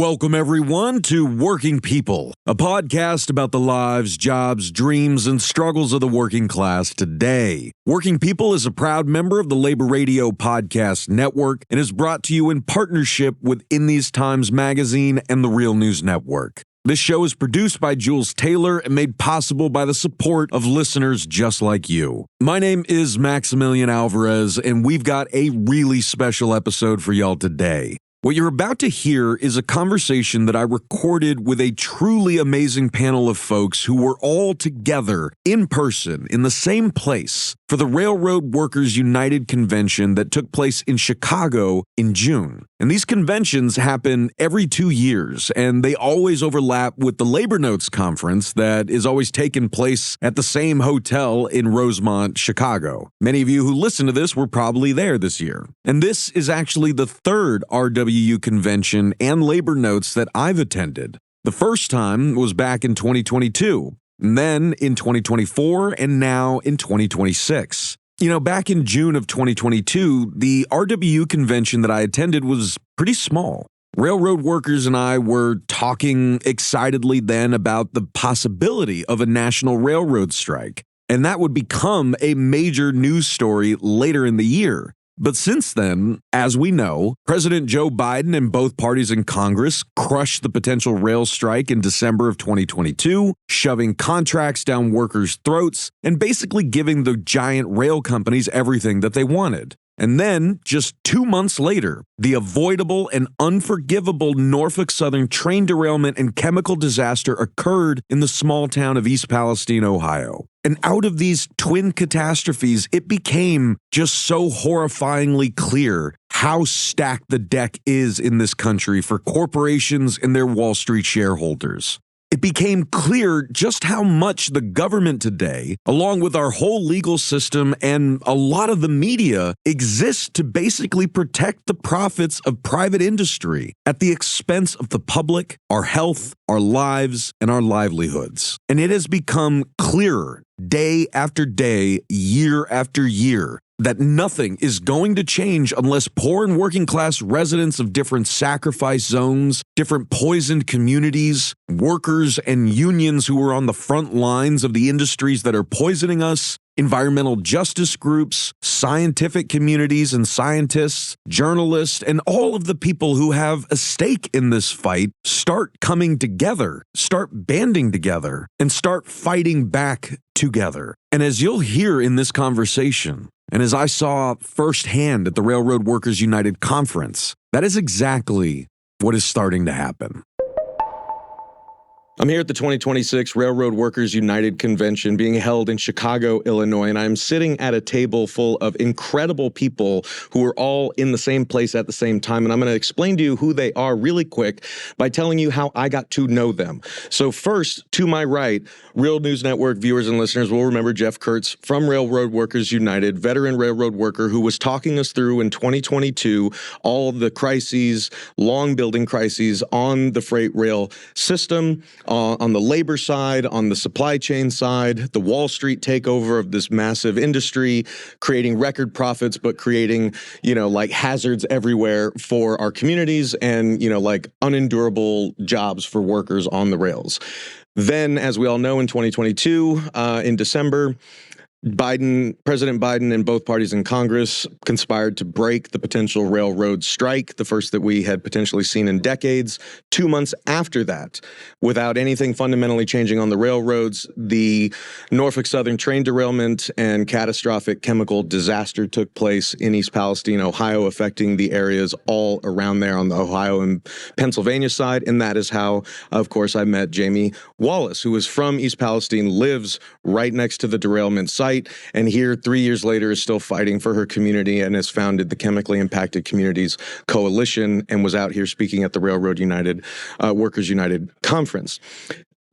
Welcome, everyone, to Working People, a podcast about the lives, jobs, dreams, and struggles of the working class today. Working People is a proud member of the Labor Radio Podcast Network and is brought to you in partnership with In These Times magazine and the Real News Network. This show is produced by Jules Taylor and made possible by the support of listeners just like you. My name is Maximilian Alvarez, and we've got a really special episode for y'all today. What you're about to hear is a conversation that I recorded with a truly amazing panel of folks who were all together in person in the same place for the Railroad Workers United Convention that took place in Chicago in June. And these conventions happen every 2 years, and they always overlap with the Labor Notes Conference that is always taking place at the same hotel in Rosemont, Chicago. Many of you who listen to this were probably there this year. And this is actually the third RWU convention and Labor Notes that I've attended. The first time was back in 2022, and then in 2024, and now in 2026. You know, back in June of 2022, the RWU convention that I attended was pretty small. Railroad workers and I were talking excitedly then about the possibility of a national railroad strike, and that would become a major news story later in the year. But since then, as we know, President Joe Biden and both parties in Congress crushed the potential rail strike in December of 2022, shoving contracts down workers' throats and basically giving the giant rail companies everything that they wanted. And then, just 2 months later, the avoidable and unforgivable Norfolk Southern train derailment and chemical disaster occurred in the small town of East Palestine, Ohio. And out of these twin catastrophes, it became just so horrifyingly clear how stacked the deck is in this country for corporations and their Wall Street shareholders. It became clear just how much the government today, along with our whole legal system and a lot of the media, exists to basically protect the profits of private industry at the expense of the public, our health, our lives, and our livelihoods. And it has become clearer day after day, year after year, that nothing is going to change unless poor and working class residents of different sacrifice zones, different poisoned communities, workers and unions who are on the front lines of the industries that are poisoning us, environmental justice groups, scientific communities and scientists, journalists, and all of the people who have a stake in this fight start coming together, start banding together, and start fighting back together. And as you'll hear in this conversation, and as I saw firsthand at the Railroad Workers United Conference, that is exactly what is starting to happen. I'm here at the 2026 Railroad Workers United Convention being held in Chicago, Illinois, and I'm sitting at a table full of incredible people who are all in the same place at the same time. And I'm going to explain to you who they are really quick by telling you how I got to know them. So first, to my right, Real News Network viewers and listeners will remember Jeff Kurtz from Railroad Workers United, veteran railroad worker who was talking us through in 2022 all the crises, long building crises on the freight rail system, on the labor side, on the supply chain side, the Wall Street takeover of this massive industry, creating record profits, but creating, like hazards everywhere for our communities and, like unendurable jobs for workers on the rails. Then, as we all know, in 2022, in December, President Biden and both parties in Congress conspired to break the potential railroad strike, the first that we had potentially seen in decades. 2 months after that, without anything fundamentally changing on the railroads, the Norfolk Southern train derailment and catastrophic chemical disaster took place in East Palestine, Ohio, affecting the areas all around there on the Ohio and Pennsylvania side. And that is how, of course, I met Jamie Wallace, who is from East Palestine, lives right next to the derailment site, and here 3 years later is still fighting for her community and has founded the Chemically Impacted Communities Coalition and was out here speaking at the Railroad United, Workers United Conference.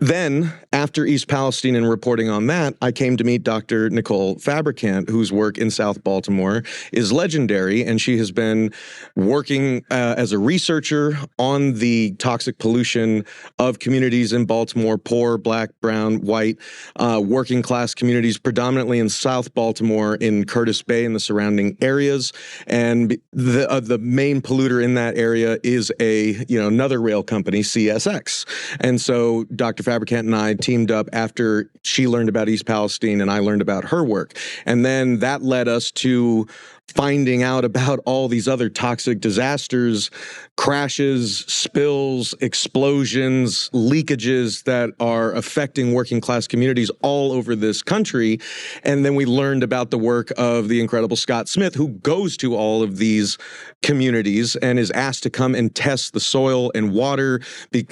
Then, after East Palestine and reporting on that, I came to meet Dr. Nicole Fabricant, whose work in South Baltimore is legendary, and she has been working as a researcher on the toxic pollution of communities in Baltimore, poor, black, brown, white, working class communities, predominantly in South Baltimore, in Curtis Bay and the surrounding areas. And the main polluter in that area is another rail company, CSX. And so Dr. Fabricant and I teamed up after she learned about East Palestine and I learned about her work. And then that led us to finding out about all these other toxic disasters, crashes, spills, explosions, leakages that are affecting working class communities all over this country. And then we learned about the work of the incredible Scott Smith, who goes to all of these communities and is asked to come and test the soil and water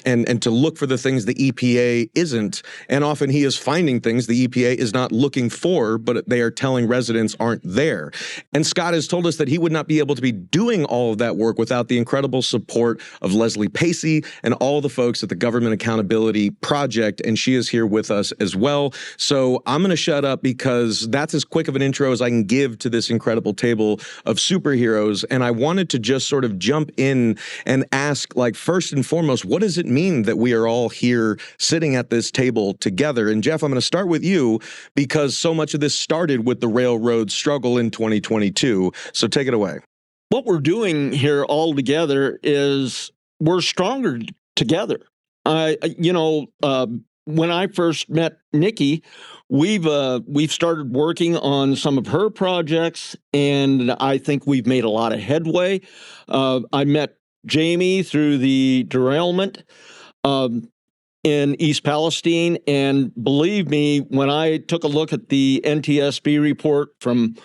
and to look for the things the EPA isn't. And often he is finding things the EPA is not looking for, but they are telling residents aren't there. And Scott has told us that he would not be able to be doing all of that work without the incredible support of Leslie Pacey and all the folks at the Government Accountability Project, and she is here with us as well. So I'm going to shut up because that's as quick of an intro as I can give to this incredible table of superheroes, and I wanted to just sort of jump in and ask, like, first and foremost, what does it mean that we are all here sitting at this table together? And Jeff, I'm going to start with you because so much of this started with the railroad struggle in 2022. So take it away. What we're doing here all together is we're stronger together. When I first met Nikki, we've started working on some of her projects, and I think we've made a lot of headway. I met Jamie through the derailment in East Palestine, and believe me, when I took a look at the NTSB report from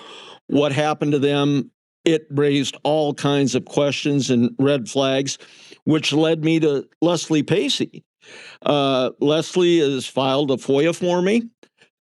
what happened to them, it raised all kinds of questions and red flags, which led me to Leslie Pacey. Leslie has filed a FOIA for me.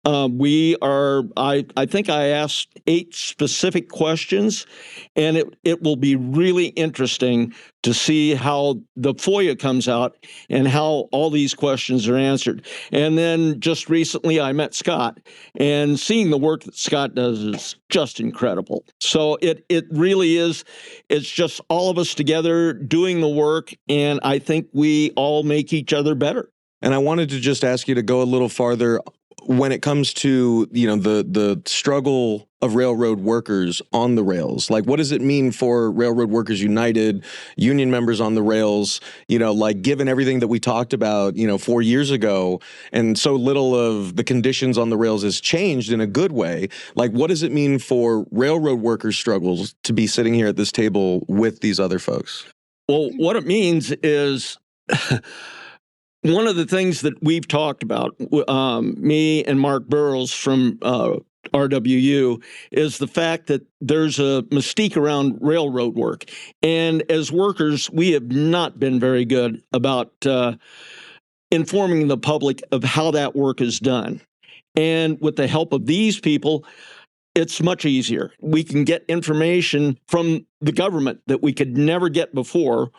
I think I asked 8 specific questions, and it will be really interesting to see how the FOIA comes out and how all these questions are answered. And then just recently I met Scott, and seeing the work that Scott does is just incredible. So it really is, it's just all of us together doing the work, and I think we all make each other better. And I wanted to just ask you to go a little farther when it comes to, the struggle of railroad workers on the rails. Like, what does it mean for Railroad Workers United, union members on the rails, given everything that we talked about, 4 years ago, and so little of the conditions on the rails has changed in a good way. Like, what does it mean for railroad workers' struggles to be sitting here at this table with these other folks? Well, what it means is one of the things that we've talked about, me and Mark Burrows from RWU, is the fact that there's a mystique around railroad work. And as workers, we have not been very good about informing the public of how that work is done. And with the help of these people, it's much easier. We can get information from the government that we could never get before,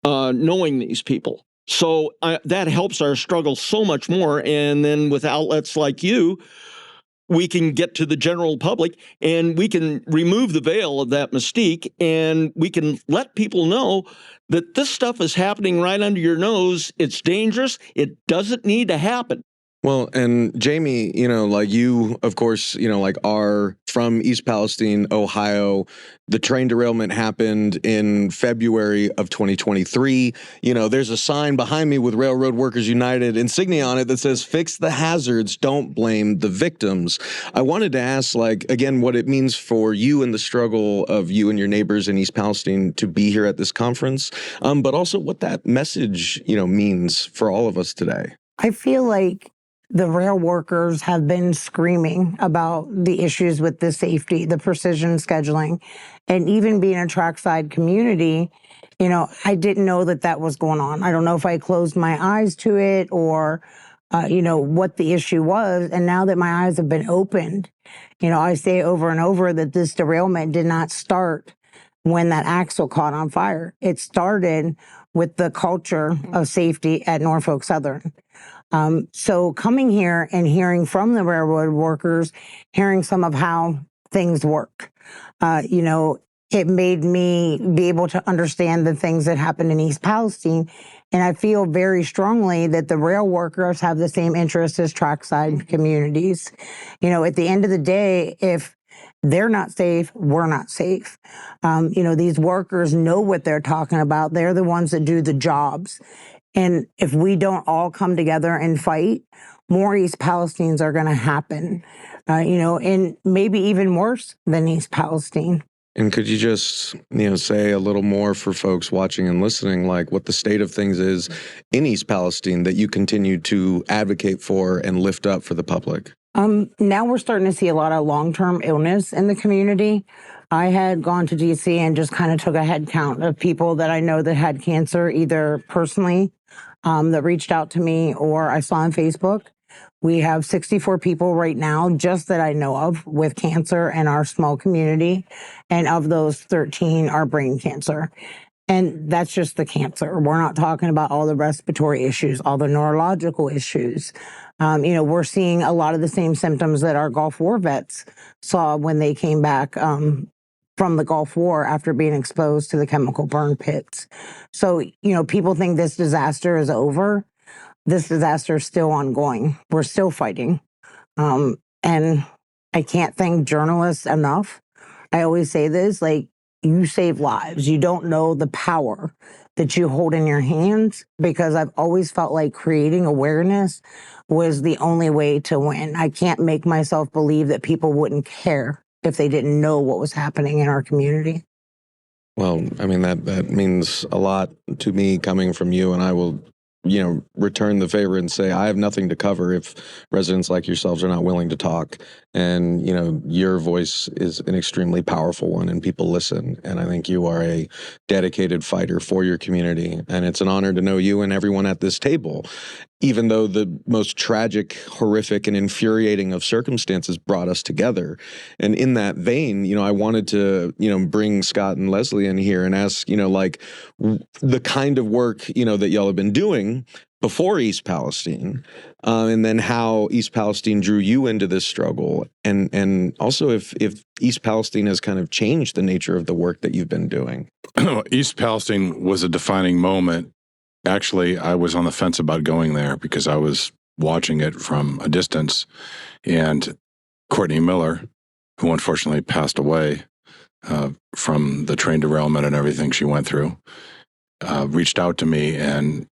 knowing these people. So that helps our struggle so much more. And then with outlets like you, we can get to the general public and we can remove the veil of that mystique, and we can let people know that this stuff is happening right under your nose. It's dangerous. It doesn't need to happen. Well, and Jamie, you, of course, are from East Palestine, Ohio. The train derailment happened in February of 2023. There's a sign behind me with Railroad Workers United insignia on it that says, "Fix the hazards, don't blame the victims." I wanted to ask, again, what it means for you and the struggle of you and your neighbors in East Palestine to be here at this conference, but also what that message, means for all of us today. I feel like the rail workers have been screaming about the issues with the safety, the precision scheduling, and even being a trackside community, I didn't know that was going on. I don't know if I closed my eyes to it or, what the issue was. And now that my eyes have been opened, I say over and over that this derailment did not start when that axle caught on fire. It started with the culture of safety at Norfolk Southern. So coming here and hearing from the railroad workers, hearing some of how things work, it made me be able to understand the things that happened in East Palestine. And I feel very strongly that the rail workers have the same interests as trackside communities. At the end of the day, if they're not safe, we're not safe. These workers know what they're talking about. They're the ones that do the jobs. And if we don't all come together and fight, more East Palestines are going to happen, and maybe even worse than East Palestine. And could you just, say a little more for folks watching and listening, like what the state of things is in East Palestine that you continue to advocate for and lift up for the public? Now we're starting to see a lot of long-term illness in the community. I had gone to DC and just kind of took a head count of people that I know that had cancer, either personally, that reached out to me, or I saw on Facebook. We have 64 people right now, just that I know of, with cancer in our small community. And of those, 13 are brain cancer. And that's just the cancer. We're not talking about all the respiratory issues, all the neurological issues. We're seeing a lot of the same symptoms that our Gulf War vets saw when they came back from the Gulf War after being exposed to the chemical burn pits. So, people think this disaster is over. This disaster is still ongoing. We're still fighting. And I can't thank journalists enough. I always say this, you save lives. You don't know the power that you hold in your hands, because I've always felt like creating awareness was the only way to win. I can't make myself believe that people wouldn't care if they didn't know what was happening in our community. Well, that means a lot to me coming from you, and I will return the favor and say I have nothing to cover if residents like yourselves are not willing to talk. And, your voice is an extremely powerful one, and people listen. And I think you are a dedicated fighter for your community. And it's an honor to know you and everyone at this table, even though the most tragic, horrific, and infuriating of circumstances brought us together. And in that vein, I wanted to, bring Scott and Leslie in here and ask, the kind of work, that y'all have been doing before East Palestine, and then how East Palestine drew you into this struggle, and also if East Palestine has kind of changed the nature of the work that you've been doing. East Palestine was a defining moment. Actually, I was on the fence about going there because I was watching it from a distance, and Courtney Miller, who unfortunately passed away from the train derailment and everything she went through, reached out to me, and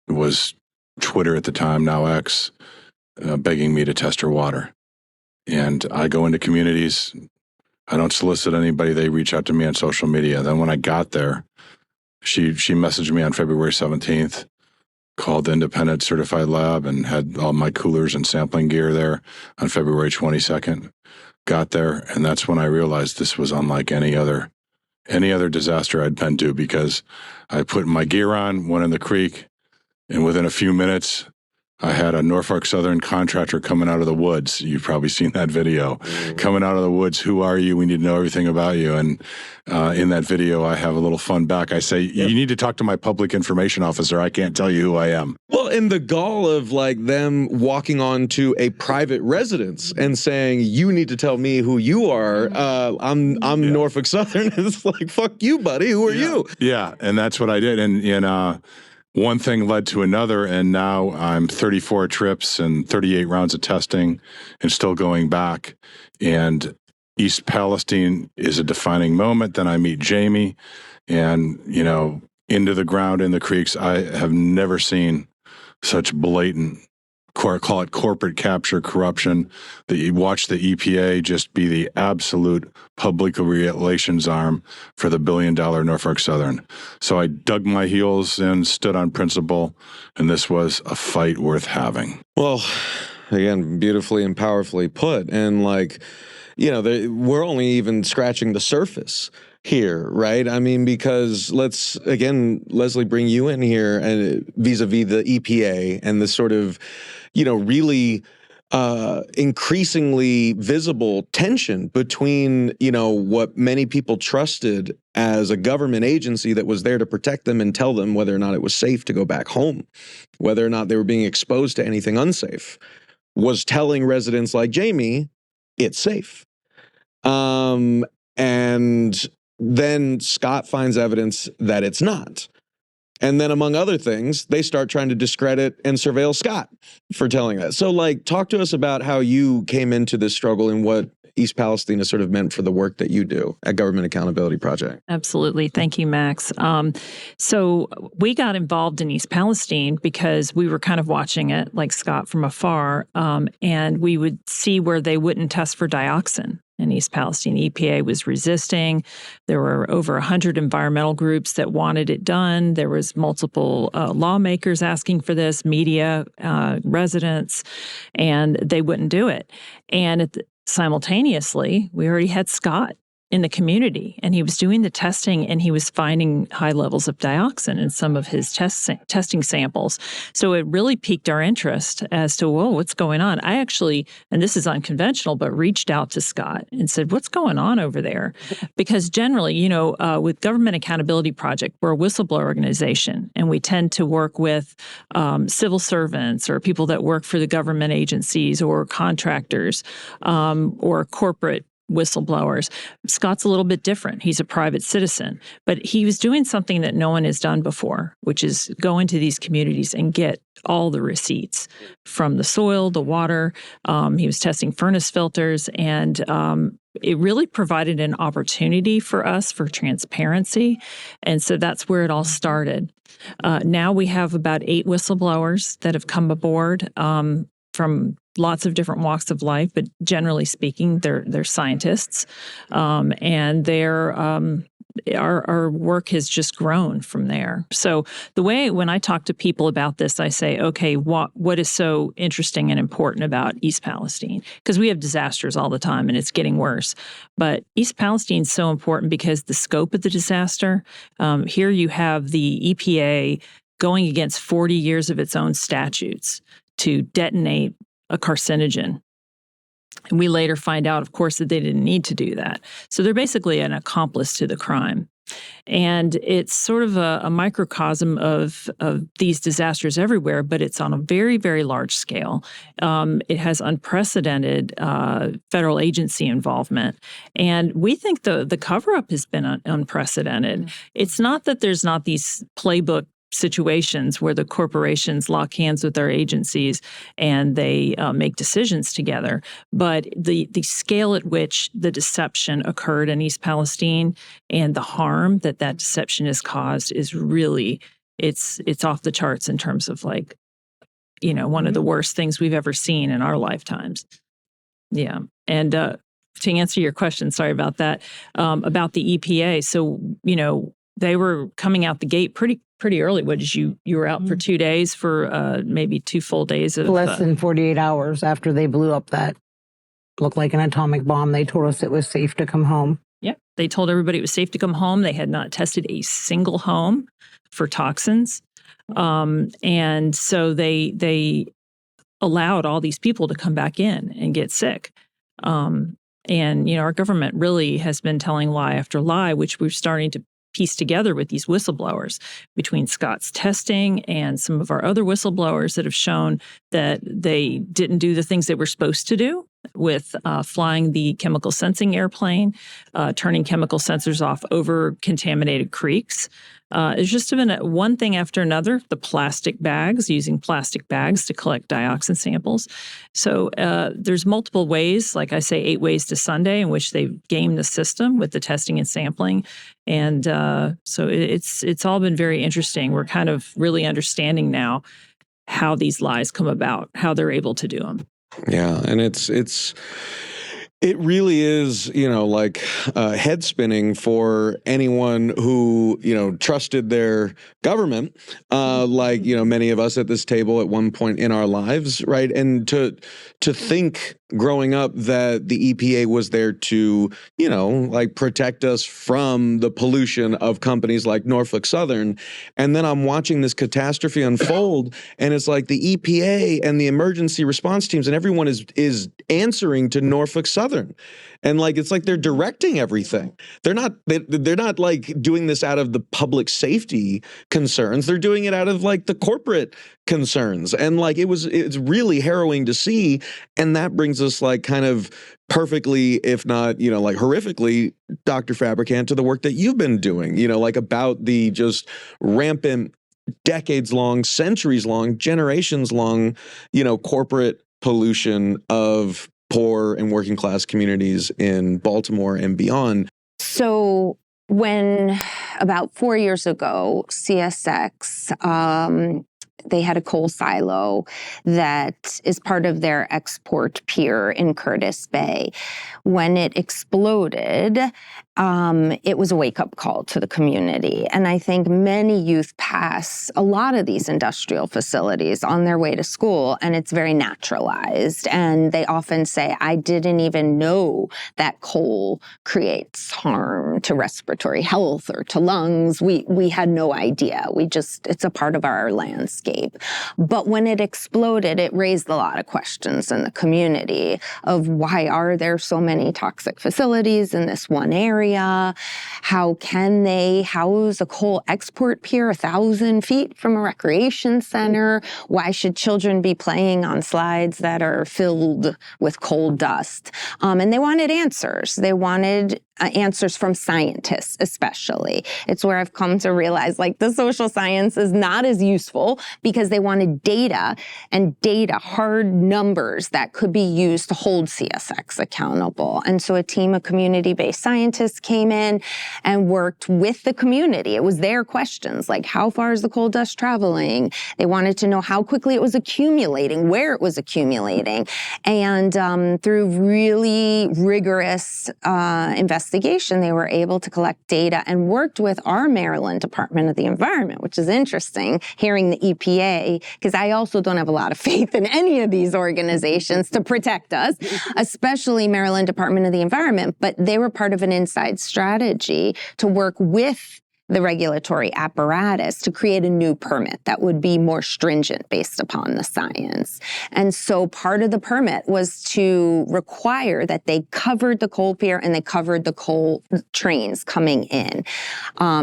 was Twitter at the time, now X, begging me to test her water. And I go into communities. I don't solicit anybody. They reach out to me on social media. Then when I got there, she messaged me on February 17th, called the Independent Certified Lab, and had all my coolers and sampling gear there on February 22nd. Got there, and that's when I realized this was unlike any other disaster I'd been to, because I put my gear on, went in the creek, and within a few minutes, I had a Norfolk Southern contractor coming out of the woods. You've probably seen that video. Coming out of the woods, who are you? We need to know everything about you. And in that video, I have a little fun back. I say, you need to talk to my public information officer. I can't tell you who I am. Well, in the gall of them walking on to a private residence and saying, you need to tell me who you are. I'm Norfolk Southern. It's like, fuck you, buddy. Who are you? Yeah. And that's what I did. And one thing led to another, and now I'm 34 trips and 38 rounds of testing and still going back. And East Palestine is a defining moment. Then I meet Jamie, and, into the ground in the creeks. I have never seen such blatant, call it corporate capture corruption, that you watch the EPA just be the absolute public relations arm for the billion-dollar Norfolk Southern. So I dug my heels in, stood on principle, and this was a fight worth having. Well, again, beautifully and powerfully put. And we're only even scratching the surface here, right? Because let's, again, Leslie, bring you in here and vis-a-vis the EPA and the sort of, really increasingly visible tension between, what many people trusted as a government agency that was there to protect them and tell them whether or not it was safe to go back home, whether or not they were being exposed to anything unsafe, was telling residents like Jamie, it's safe. And then Scott finds evidence that it's not. And then, among other things, they start trying to discredit and surveil Scott for telling that. So, talk to us about how you came into this struggle and what East Palestine has sort of meant for the work that you do at Government Accountability Project. Absolutely. Thank you, Max. So we got involved in East Palestine because we were kind of watching it, like Scott, from afar, and we would see where they wouldn't test for dioxin. In East Palestine, EPA was resisting. There were over 100 environmental groups that wanted it done. There was multiple lawmakers asking for this, media, residents, and they wouldn't do it. And simultaneously, we already had Scott in the community, and he was doing the testing, and he was finding high levels of dioxin in some of his testing samples. So it really piqued our interest as to, whoa, what's going on? I actually, and this is unconventional, but reached out to Scott and said, what's going on over there? Because generally, with Government Accountability Project, we're a whistleblower organization, and we tend to work with civil servants or people that work for the government agencies or contractors or corporate whistleblowers. Scott's a little bit different. He's a private citizen, but he was doing something that no one has done before, which is go into these communities and get all the receipts from the soil, the water. He was testing furnace filters, and it really provided an opportunity for us for transparency. And so that's where it all started. Now we have about 8 whistleblowers that have come aboard from lots of different walks of life, but generally speaking, they're scientists, and our work has just grown from there. So the way when I talk to people about this, I say, okay, what is so interesting and important about East Palestine? Because we have disasters all the time, and it's getting worse. But East Palestine is so important because the scope of the disaster. Here you have the EPA going against 40 years of its own statutes to detonate a carcinogen. And we later find out, of course, that they didn't need to do that. So they're basically an accomplice to the crime. And it's sort of a microcosm of these disasters everywhere, but it's on a very, very large scale. It has unprecedented federal agency involvement. And we think the cover-up has been unprecedented. It's not that there's not these playbook situations where the corporations lock hands with their agencies and they make decisions together. But the scale at which the deception occurred in East Palestine and the harm that deception has caused is really, it's off the charts in terms of one of the worst things we've ever seen in our lifetimes. Yeah. And to answer your question, sorry about that, about the EPA. So, they were coming out the gate pretty early. What did you were out for 2 days for maybe 2 full days of less than 48 hours after they blew up that looked like an atomic bomb. They told us it was safe to come home. Yeah, they told everybody it was safe to come home. They had not tested a single home for toxins, and so they allowed all these people to come back in and get sick. And our government really has been telling lie after lie, which we're starting to piece together with these whistleblowers between Scott's testing and some of our other whistleblowers that have shown that they didn't do the things they were supposed to do with flying the chemical sensing airplane, turning chemical sensors off over contaminated creeks. It's just been one thing after another. The plastic bags, using plastic bags to collect dioxin samples. So there's multiple ways, like I say, 8 ways to Sunday, in which they've gamed the system with the testing and sampling. And so it's all been very interesting. We're kind of really understanding now how these lies come about, how they're able to do them. Yeah, and it really is, head spinning for anyone who, trusted their government, many of us at this table at one point in our lives, right? And to think growing up that the EPA was there to, like protect us from the pollution of companies like Norfolk Southern. And then I'm watching this catastrophe unfold, and it's like the EPA and the emergency response teams and everyone is answering to Norfolk Southern. And like it's like they're directing everything. They're not like doing this out of the public safety concerns. They're doing it out of like the corporate concerns. And like it's really harrowing to see. And that brings us like kind of perfectly, if not, like horrifically, Dr. Fabricant, to the work that you've been doing, like about the just rampant, decades long, centuries long, generations long, corporate pollution of poor and working class communities in Baltimore and beyond. So when about 4 years ago, CSX, they had a coal silo that is part of their export pier in Curtis Bay. When it exploded, it was a wake-up call to the community. And I think many youth pass a lot of these industrial facilities on their way to school, and it's very naturalized. And they often say, I didn't even know that coal creates harm to respiratory health or to lungs. We had no idea. It's a part of our landscape. But when it exploded, it raised a lot of questions in the community of why are there so many toxic facilities in this one area? How can they house a coal export pier 1,000 feet from a recreation center? Why should children be playing on slides that are filled with coal dust? And they wanted answers. They wanted answers from scientists, especially. It's where I've come to realize like the social science is not as useful because they wanted data, hard numbers that could be used to hold CSX accountable. And so a team of community-based scientists came in and worked with the community. It was their questions, like how far is the coal dust traveling? They wanted to know how quickly it was accumulating, where it was accumulating. And through really rigorous investigation, they were able to collect data and worked with our Maryland Department of the Environment, which is interesting, hearing the EPA, because I also don't have a lot of faith in any of these organizations to protect us, especially Maryland Department of the Environment, but they were part of an inside strategy to work with the regulatory apparatus to create a new permit that would be more stringent based upon the science. And so part of the permit was to require that they covered the coal pier and they covered the coal trains coming in.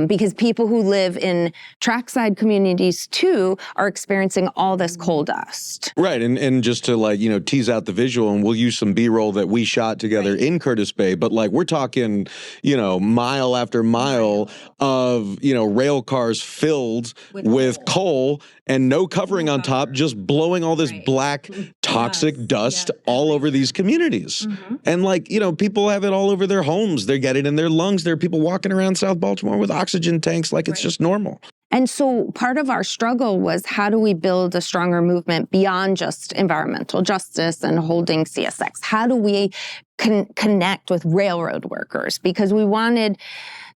Because people who live in trackside communities too are experiencing all this coal dust. Right. And just to tease out the visual, and we'll use some B-roll that we shot together in Curtis Bay, but we're talking, mile after mile of rail cars filled with coal and no covering on top, just blowing all this black toxic dust all over these communities. And people have it all over their homes. They get it in their lungs. There are people walking around South Baltimore with oxygen tanks like it's just normal. And so part of our struggle was how do we build a stronger movement beyond just environmental justice and holding CSX? How do we connect with railroad workers? Because we wanted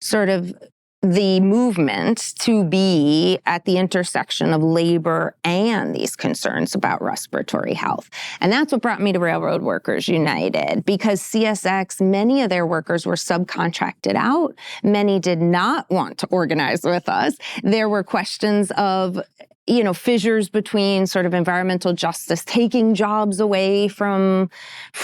sort of the movement to be at the intersection of labor and these concerns about respiratory health. And that's what brought me to Railroad Workers United, because CSX, many of their workers were subcontracted out. Many did not want to organize with us. There were questions of fissures between sort of environmental justice, taking jobs away from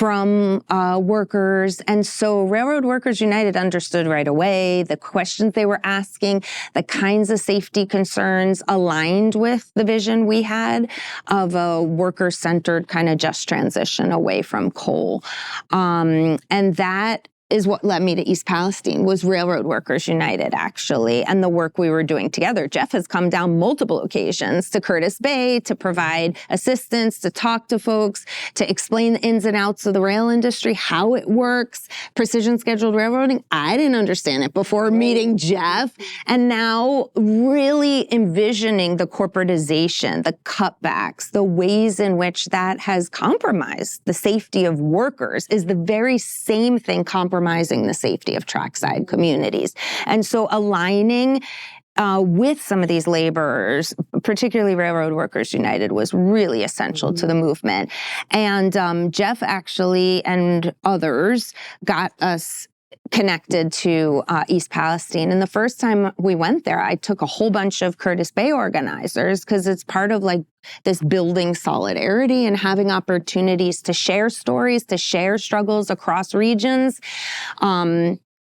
workers. And so Railroad Workers United understood right away the questions they were asking, the kinds of safety concerns aligned with the vision we had of a worker-centered kind of just transition away from coal. And that is what led me to East Palestine, was Railroad Workers United, actually, and the work we were doing together. Jeff has come down multiple occasions to Curtis Bay to provide assistance, to talk to folks, to explain the ins and outs of the rail industry, how it works, precision scheduled railroading. I didn't understand it before meeting Jeff, and now really envisioning the corporatization, the cutbacks, the ways in which that has compromised the safety of workers is the very same thing compromising the safety of trackside communities. And so aligning with some of these laborers, particularly Railroad Workers United, was really essential to the movement. And Jeff actually and others got us connected to East Palestine. And the first time we went there, I took a whole bunch of Curtis Bay organizers, because it's part of like this building solidarity and having opportunities to share stories, to share struggles across regions.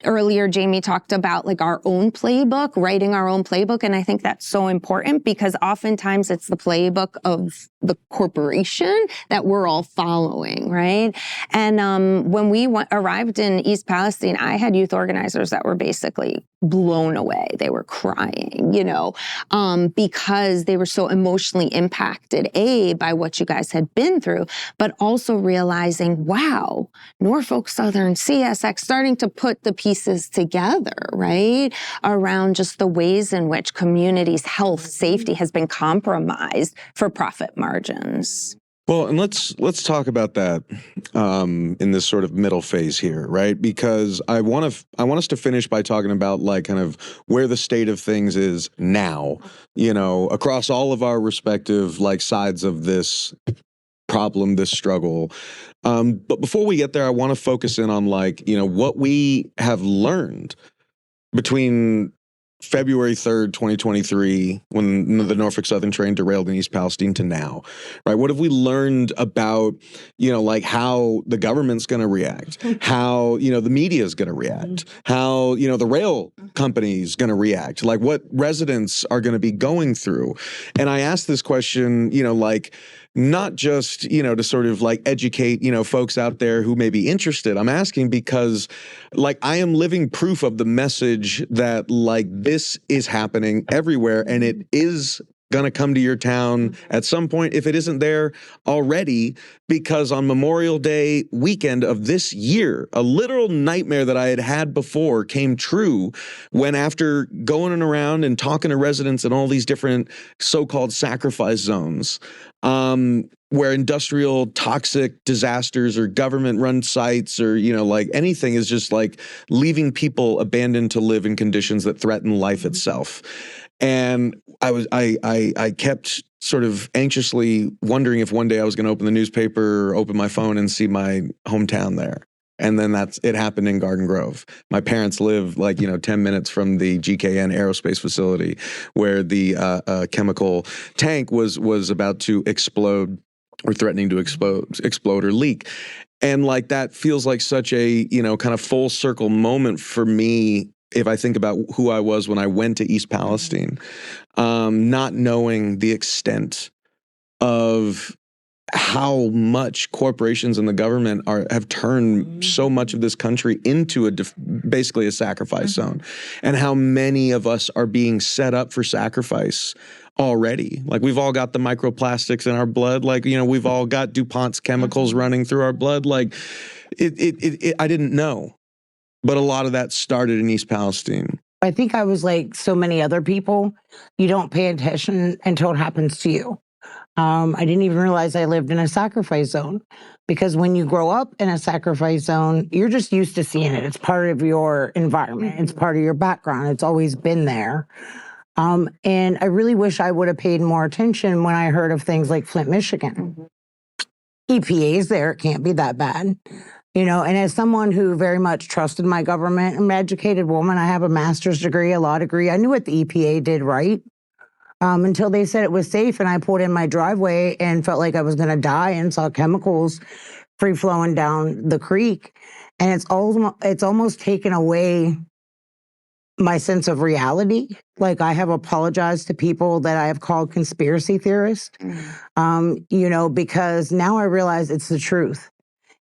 Earlier, Jamie talked about like our own playbook, writing our own playbook. And I think that's so important, because oftentimes it's the playbook of the corporation that we're all following, right? And when we arrived in East Palestine, I had youth organizers that were basically blown away. They were crying, because they were so emotionally impacted, by what you guys had been through, but also realizing, wow, Norfolk Southern, CSX, starting to put the pieces together, right? Around just the ways in which communities' health, safety has been compromised for profit margins. Well, and let's talk about that in this sort of middle phase here, right? Because I want us to finish by talking about like kind of where the state of things is now, across all of our respective like sides of this problem, this struggle. But before we get there, I want to focus in on like, what we have learned between February 3rd, 2023, when the Norfolk Southern train derailed in East Palestine to now, right? What have we learned about, like how the government's going to react, how, the media is going to react, how, the rail company's going to react, like what residents are going to be going through. And I asked this question, like, not just, to sort of like educate, folks out there who may be interested. I'm asking because like I am living proof of the message that like this is happening everywhere, and it is going to come to your town at some point if it isn't there already, because on Memorial Day weekend of this year, a literal nightmare that I had had before came true when, after going around and talking to residents in all these different so-called sacrifice zones, where industrial toxic disasters or government-run sites or, like anything is just like leaving people abandoned to live in conditions that threaten life itself. And I kept sort of anxiously wondering if one day I was going to open the newspaper or open my phone and see my hometown there. And then it happened in Garden Grove. My parents live like, 10 minutes from the GKN aerospace facility where the chemical tank was about to explode or threatening to explode or leak. And like that feels like such a, kind of full circle moment for me if I think about who I was when I went to East Palestine, not knowing the extent of how much corporations and the government have turned so much of this country into basically a sacrifice zone, and how many of us are being set up for sacrifice already. Like we've all got the microplastics in our blood. Like, we've all got DuPont's chemicals running through our blood. Like I didn't know. But a lot of that started in East Palestine. I think I was like so many other people. You don't pay attention until it happens to you. I didn't even realize I lived in a sacrifice zone, because when you grow up in a sacrifice zone, you're just used to seeing it. It's part of your environment. It's part of your background. It's always been there. And I really wish I would have paid more attention when I heard of things like Flint, Michigan. EPA's there. It can't be that bad. And as someone who very much trusted my government, I'm an educated woman. I have a master's degree, a law degree. I knew what the EPA did right until they said it was safe. And I pulled in my driveway and felt like I was going to die and saw chemicals free flowing down the creek. And it's almost taken away my sense of reality. Like I have apologized to people that I have called conspiracy theorists, because now I realize it's the truth.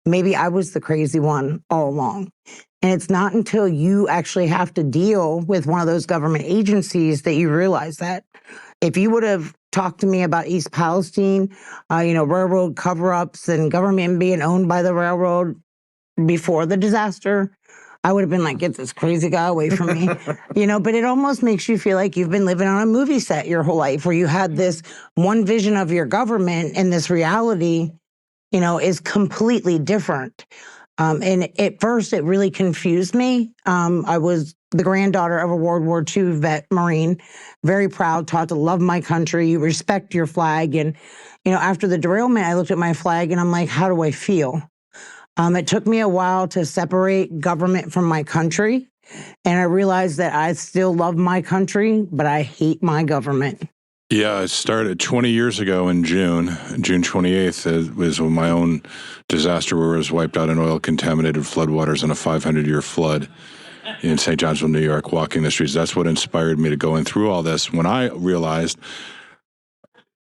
Maybe I was the crazy one all along. And it's not until you actually have to deal with one of those government agencies that you realize that. If you would have talked to me about East Palestine, railroad cover-ups and government being owned by the railroad before the disaster, I would have been like, get this crazy guy away from me. But it almost makes you feel like you've been living on a movie set your whole life, where you had this one vision of your government and this reality is completely different. And at first, it really confused me. I was the granddaughter of a World War II vet Marine, very proud, taught to love my country, respect your flag. And, after the derailment, I looked at my flag and I'm like, how do I feel? It took me a while to separate government from my country. And I realized that I still love my country, but I hate my government. Yeah, it started 20 years ago in June 28th. It was my own disaster where I was wiped out in oil-contaminated floodwaters in a 500-year flood in St. Johnsville, New York, walking the streets. That's what inspired me to go in through all this. When I realized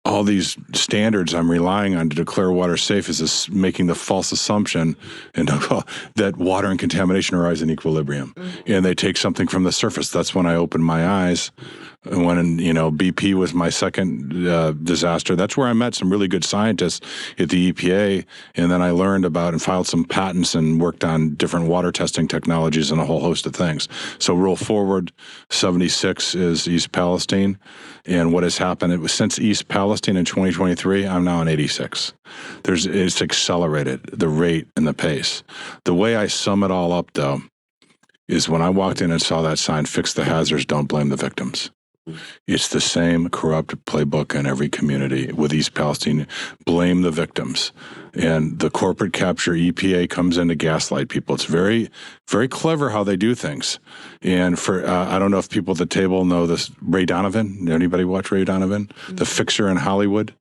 all these standards I'm relying on to declare water safe is making the false assumption that water and contamination arise in equilibrium. And they take something from the surface. That's when I opened my eyes. When, BP was my second disaster. That's where I met some really good scientists at the EPA. And then I learned about and filed some patents and worked on different water testing technologies and a whole host of things. So roll forward, 76 is East Palestine. And what has happened, it was since East Palestine in 2023, I'm now in 86. It's accelerated, the rate and the pace. The way I sum it all up, though, is when I walked in and saw that sign, fix the hazards, don't blame the victims. It's the same corrupt playbook in every community with East Palestine. Blame the victims. And the corporate capture EPA comes in to gaslight people. It's very, very clever how they do things. And for I don't know if people at the table know this, Ray Donovan. Anybody watch Ray Donovan? Mm-hmm. The Fixer in Hollywood.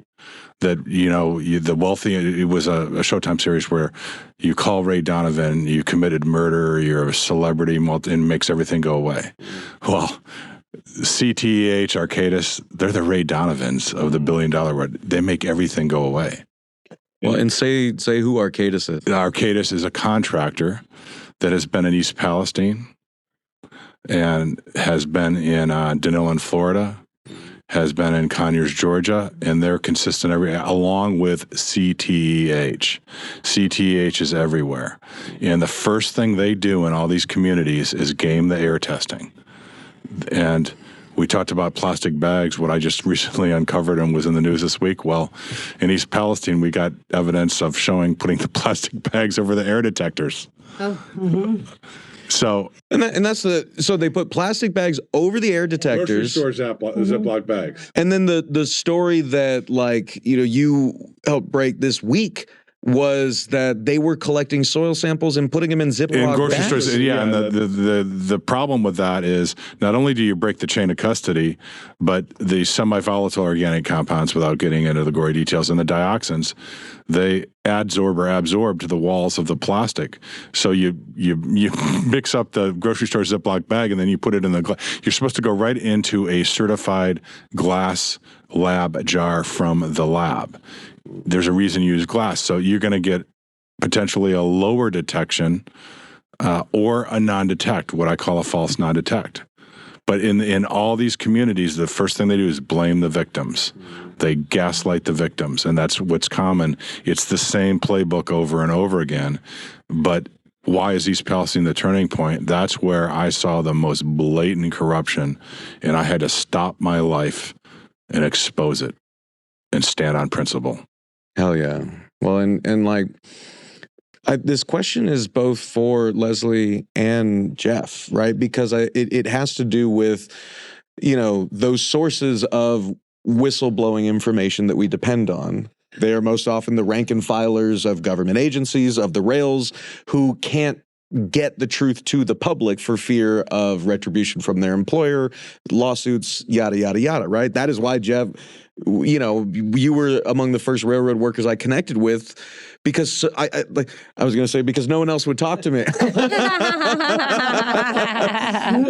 That, the wealthy, it was a Showtime series where you call Ray Donovan, you committed murder, you're a celebrity, and makes everything go away. Well, CTEH, Arcadis, they're the Ray Donovans of the $1 billion world. They make everything go away. Well, and say who Arcadis is. Arcadis is a contractor that has been in East Palestine and has been in Denillin, Florida, has been in Conyers, Georgia, and they're consistent along with CTEH. CTEH is everywhere. And the first thing they do in all these communities is game the air testing. And we talked about plastic bags. What I just recently uncovered and was in the news this week. Well, in East Palestine, we got evidence of putting the plastic bags over the air detectors. Oh. Mm-hmm. So so they put plastic bags over the air detectors. Grocery store Ziploc bags. And then the story that you helped break this week was that they were collecting soil samples and putting them in Ziploc grocery bags. stores. Yeah, and the problem with that is not only do you break the chain of custody, but the semi-volatile organic compounds, without getting into the gory details, and the dioxins, they absorb to the walls of the plastic. So you mix up the grocery store Ziploc bag and then you put it in the you're supposed to go right into a certified glass lab jar from the lab. There's a reason you use glass. So you're going to get potentially a lower detection or a non-detect, what I call a false non-detect. But in all these communities, the first thing they do is blame the victims. They gaslight the victims, and that's what's common. It's the same playbook over and over again. But why is East Palestine the turning point? That's where I saw the most blatant corruption, and I had to stop my life and expose it and stand on principle. Hell yeah. Well, and this question is both for Leslie and Jeff, right? Because it has to do with, those sources of whistleblowing information that we depend on. They are most often the rank and filers of government agencies, of the rails, who can't get the truth to the public for fear of retribution from their employer, lawsuits, yada, yada, yada, right? That is why, Jeff, you were among the first railroad workers I connected with, because I was going to say because no one else would talk to me.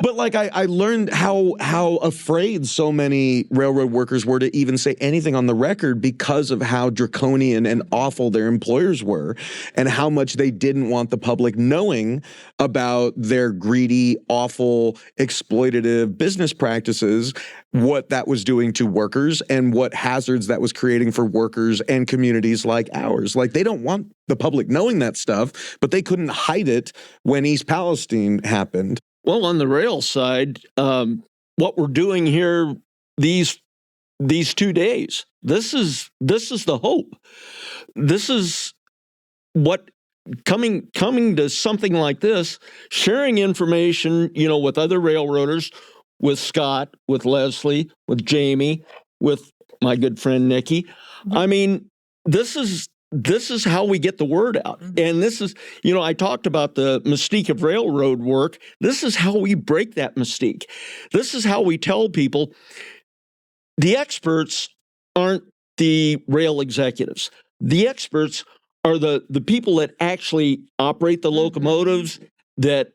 But I learned how afraid so many railroad workers were to even say anything on the record because of how draconian and awful their employers were and how much they didn't want the public knowing about their greedy, awful, exploitative business practices, what that was doing to workers and what hazards that was creating for workers and communities like ours. They don't want the public knowing that stuff, but they couldn't hide it when East Palestine happened. Well, on the rail side, what we're doing here these 2 days, this is the hope. This is what coming to something like this, sharing information, with other railroaders, with Scott, with Leslie, with Jamie, with my good friend Nikki. I mean, this is how we get the word out. And this is, I talked about the mystique of railroad work. This is how we break that mystique. This is how we tell people the experts aren't the rail executives. The experts are the people that actually operate the locomotives, that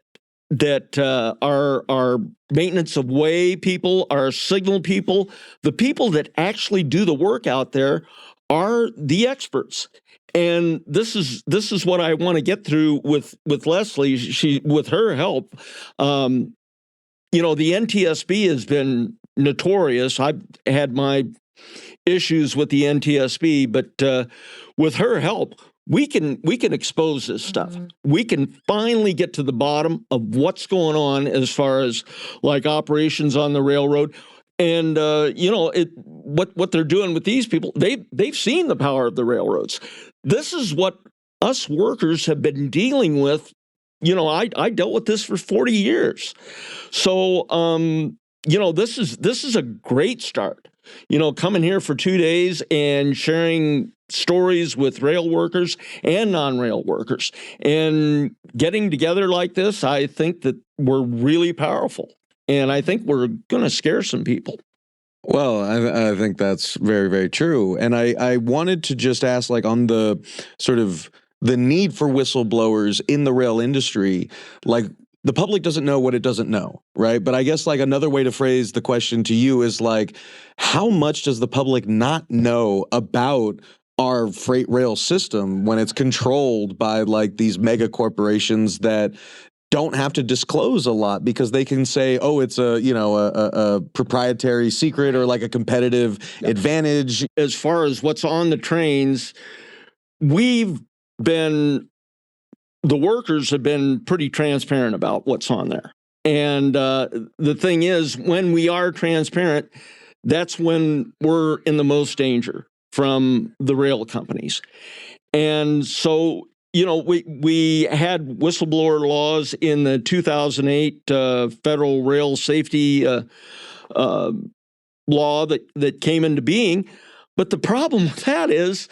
are maintenance of way people, are signal people. The people that actually do the work out there are the experts. And this is what I want to get through with Leslie. She, with her help, the NTSB has been notorious. I've had my issues with the NTSB, but with her help, we can expose this stuff. We can finally get to the bottom of what's going on as far as like operations on the railroad. And what they're doing with these people, they've seen the power of the railroads. This is what us workers have been dealing with. I dealt with this for 40 years. So this is a great start. Coming here for 2 days and sharing stories with rail workers and non-rail workers and getting together like this, I think that we're really powerful. And I think we're going to scare some people. Well, I think that's very, very true. And I wanted to just ask, like, on the sort of the need for whistleblowers in the rail industry, like, the public doesn't know what it doesn't know, right? But I guess like another way to phrase the question to you is like, how much does the public not know about our freight rail system when it's controlled by like these mega corporations that don't have to disclose a lot because they can say, oh, it's a proprietary secret or like a competitive advantage. As far as what's on the trains, the workers have been pretty transparent about what's on there. And the thing is, when we are transparent, that's when we're in the most danger from the rail companies. And so, we had whistleblower laws in the 2008 Federal Rail Safety law that came into being. But the problem with that is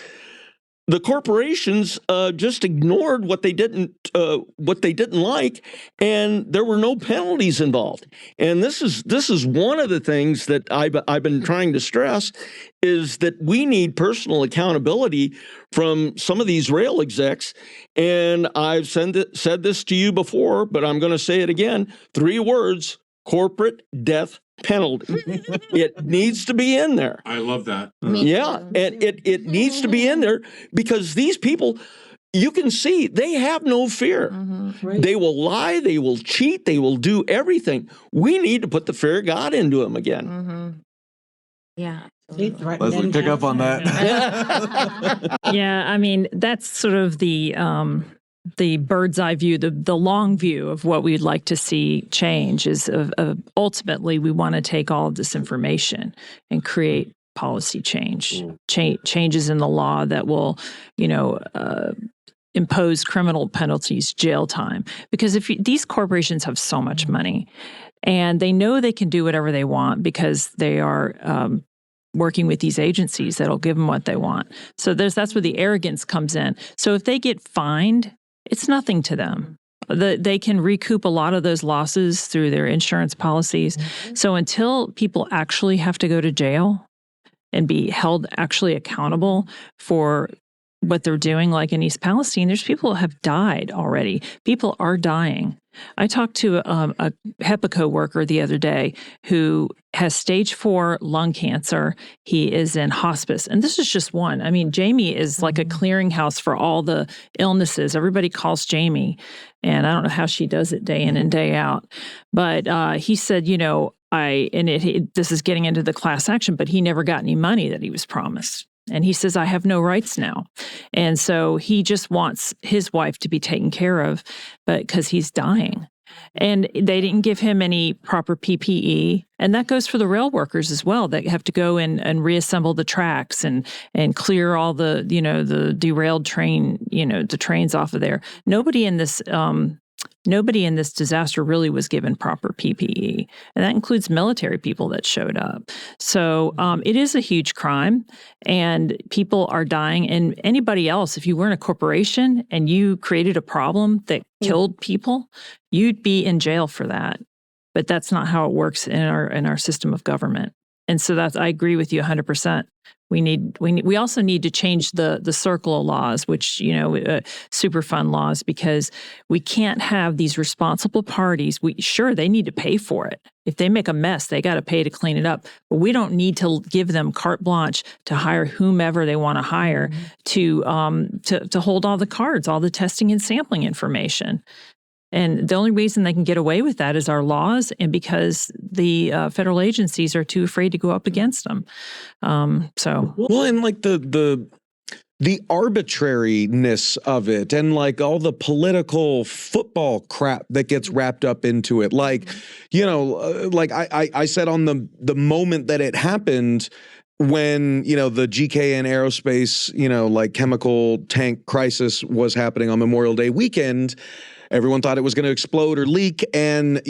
the corporations just ignored what they didn't like, and there were no penalties involved. And this is one of the things that I've been trying to stress is that we need personal accountability from some of these rail execs. And I've said this to you before, but I'm going to say it again. 3 words: corporate death penalty. It needs to be in there. I love that. Yeah, and it needs to be in there because these people, you can see, they have no fear. Right. They will lie, they will cheat, they will do everything. We need to put the fear of God into them again. Yeah. Leslie, pick up on that. Yeah, I mean, that's sort of the bird's eye view, the long view of what we'd like to see change is ultimately we want to take all of this information and create policy changes in the law that will, impose criminal penalties, jail time. Because these corporations have so much money and they know they can do whatever they want because they are working with these agencies that'll give them what they want. So that's where the arrogance comes in. So if they get fined, it's nothing to them. They can recoup a lot of those losses through their insurance policies. So until people actually have to go to jail and be held actually accountable for what they're doing, like in East Palestine, there's people who have died already. People are dying. I talked to a HEPACO worker the other day who has stage 4 lung cancer. He is in hospice. And this is just one. I mean, Jamie is like a clearinghouse for all the illnesses. Everybody calls Jamie. And I don't know how she does it day in and day out. But he said, this is getting into the class action, but he never got any money that he was promised. And he says, I have no rights now. And so he just wants his wife to be taken care of, but because he's dying. And they didn't give him any proper PPE. And that goes for the rail workers as well. That have to go and reassemble the tracks and clear all the, the derailed train, the trains off of there. Nobody in this disaster really was given proper PPE. And that includes military people that showed up. So it is a huge crime, and people are dying. And anybody else, if you weren't a corporation and you created a problem that killed people, you'd be in jail for that. But that's not how it works in our system of government. And so I agree with you 100%. We also need to change the CERCLA laws, which, Superfund laws, because we can't have these responsible parties. Sure, they need to pay for it. If they make a mess, they got to pay to clean it up. But we don't need to give them carte blanche to hire whomever they want to hire to hold all the cards, all the testing and sampling information. And the only reason they can get away with that is our laws, and because the federal agencies are too afraid to go up against them. Well, and like the arbitrariness of it, and like all the political football crap that gets wrapped up into it. Like, like I said on the moment that it happened, when, the GKN Aerospace, like chemical tank crisis was happening on Memorial Day weekend, everyone thought it was going to explode or leak. And,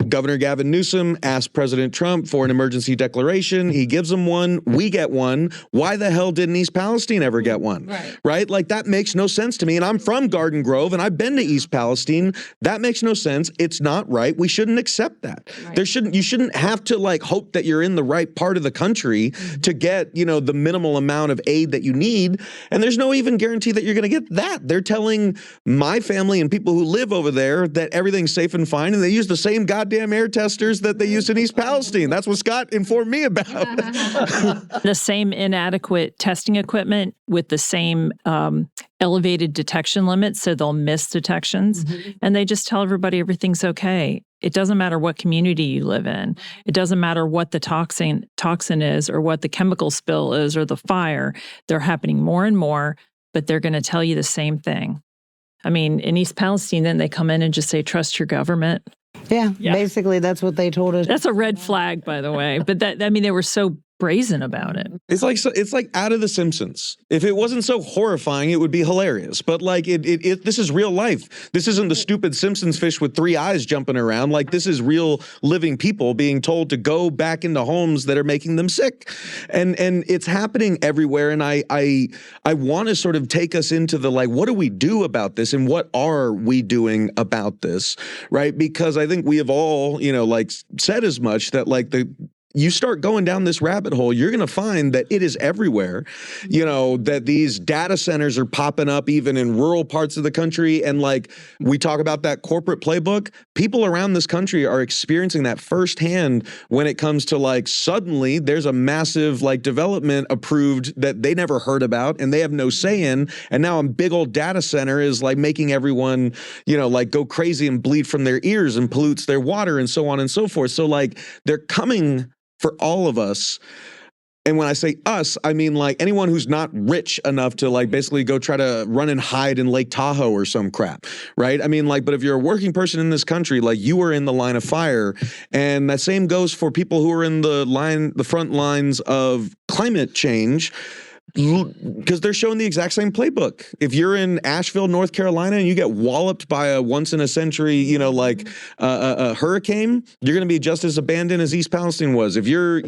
Governor Gavin Newsom asked President Trump for an emergency declaration. He gives them one. We get one. Why the hell didn't East Palestine ever get one? Right? Like, that makes no sense to me. And I'm from Garden Grove, and I've been to East Palestine. That makes no sense. It's not right. We shouldn't accept that. Right. You shouldn't have to like hope that you're in the right part of the country to get, the minimal amount of aid that you need. And there's no even guarantee that you're going to get that. They're telling my family and people who live over there that everything's safe and fine, and they use the same goddamn air testers that they used in East Palestine. That's what Scott informed me about. The same inadequate testing equipment with the same elevated detection limits, so they'll miss detections. And they just tell everybody everything's okay. It doesn't matter what community you live in. It doesn't matter what the toxin is, or what the chemical spill is, or the fire. They're happening more and more, but they're going to tell you the same thing. I mean, in East Palestine, then they come in and just say, trust your government. Yeah, basically that's what they told us. That's a red flag, by the way. But they were so brazen about it. It's like out of The Simpsons. If it wasn't so horrifying, it would be hilarious. But like this is real life. This isn't the stupid Simpsons fish with 3 eyes jumping around. Like, this is real living people being told to go back into homes that are making them sick, and it's happening everywhere. And I want to sort of take us into the like, what do we do about this, and what are we doing about this, right? Because I think we have all like said as much that like you start going down this rabbit hole, you're going to find that it is everywhere, that these data centers are popping up even in rural parts of the country. And like we talk about that corporate playbook, people around this country are experiencing that firsthand when it comes to like, suddenly there's a massive like development approved that they never heard about and they have no say in. And now a big old data center is like making everyone, like go crazy and bleed from their ears and pollutes their water and so on and so forth. So like they're coming for all of us. And when I say us, I mean like anyone who's not rich enough to like basically go try to run and hide in Lake Tahoe or some crap, right? I mean like, but if you're a working person in this country, like you are in the line of fire. And that same goes for people who are in the front lines of climate change, because they're showing the exact same playbook. If you're in Asheville, North Carolina, and you get walloped by a once in a century, a hurricane, you're going to be just as abandoned as East Palestine was. If you're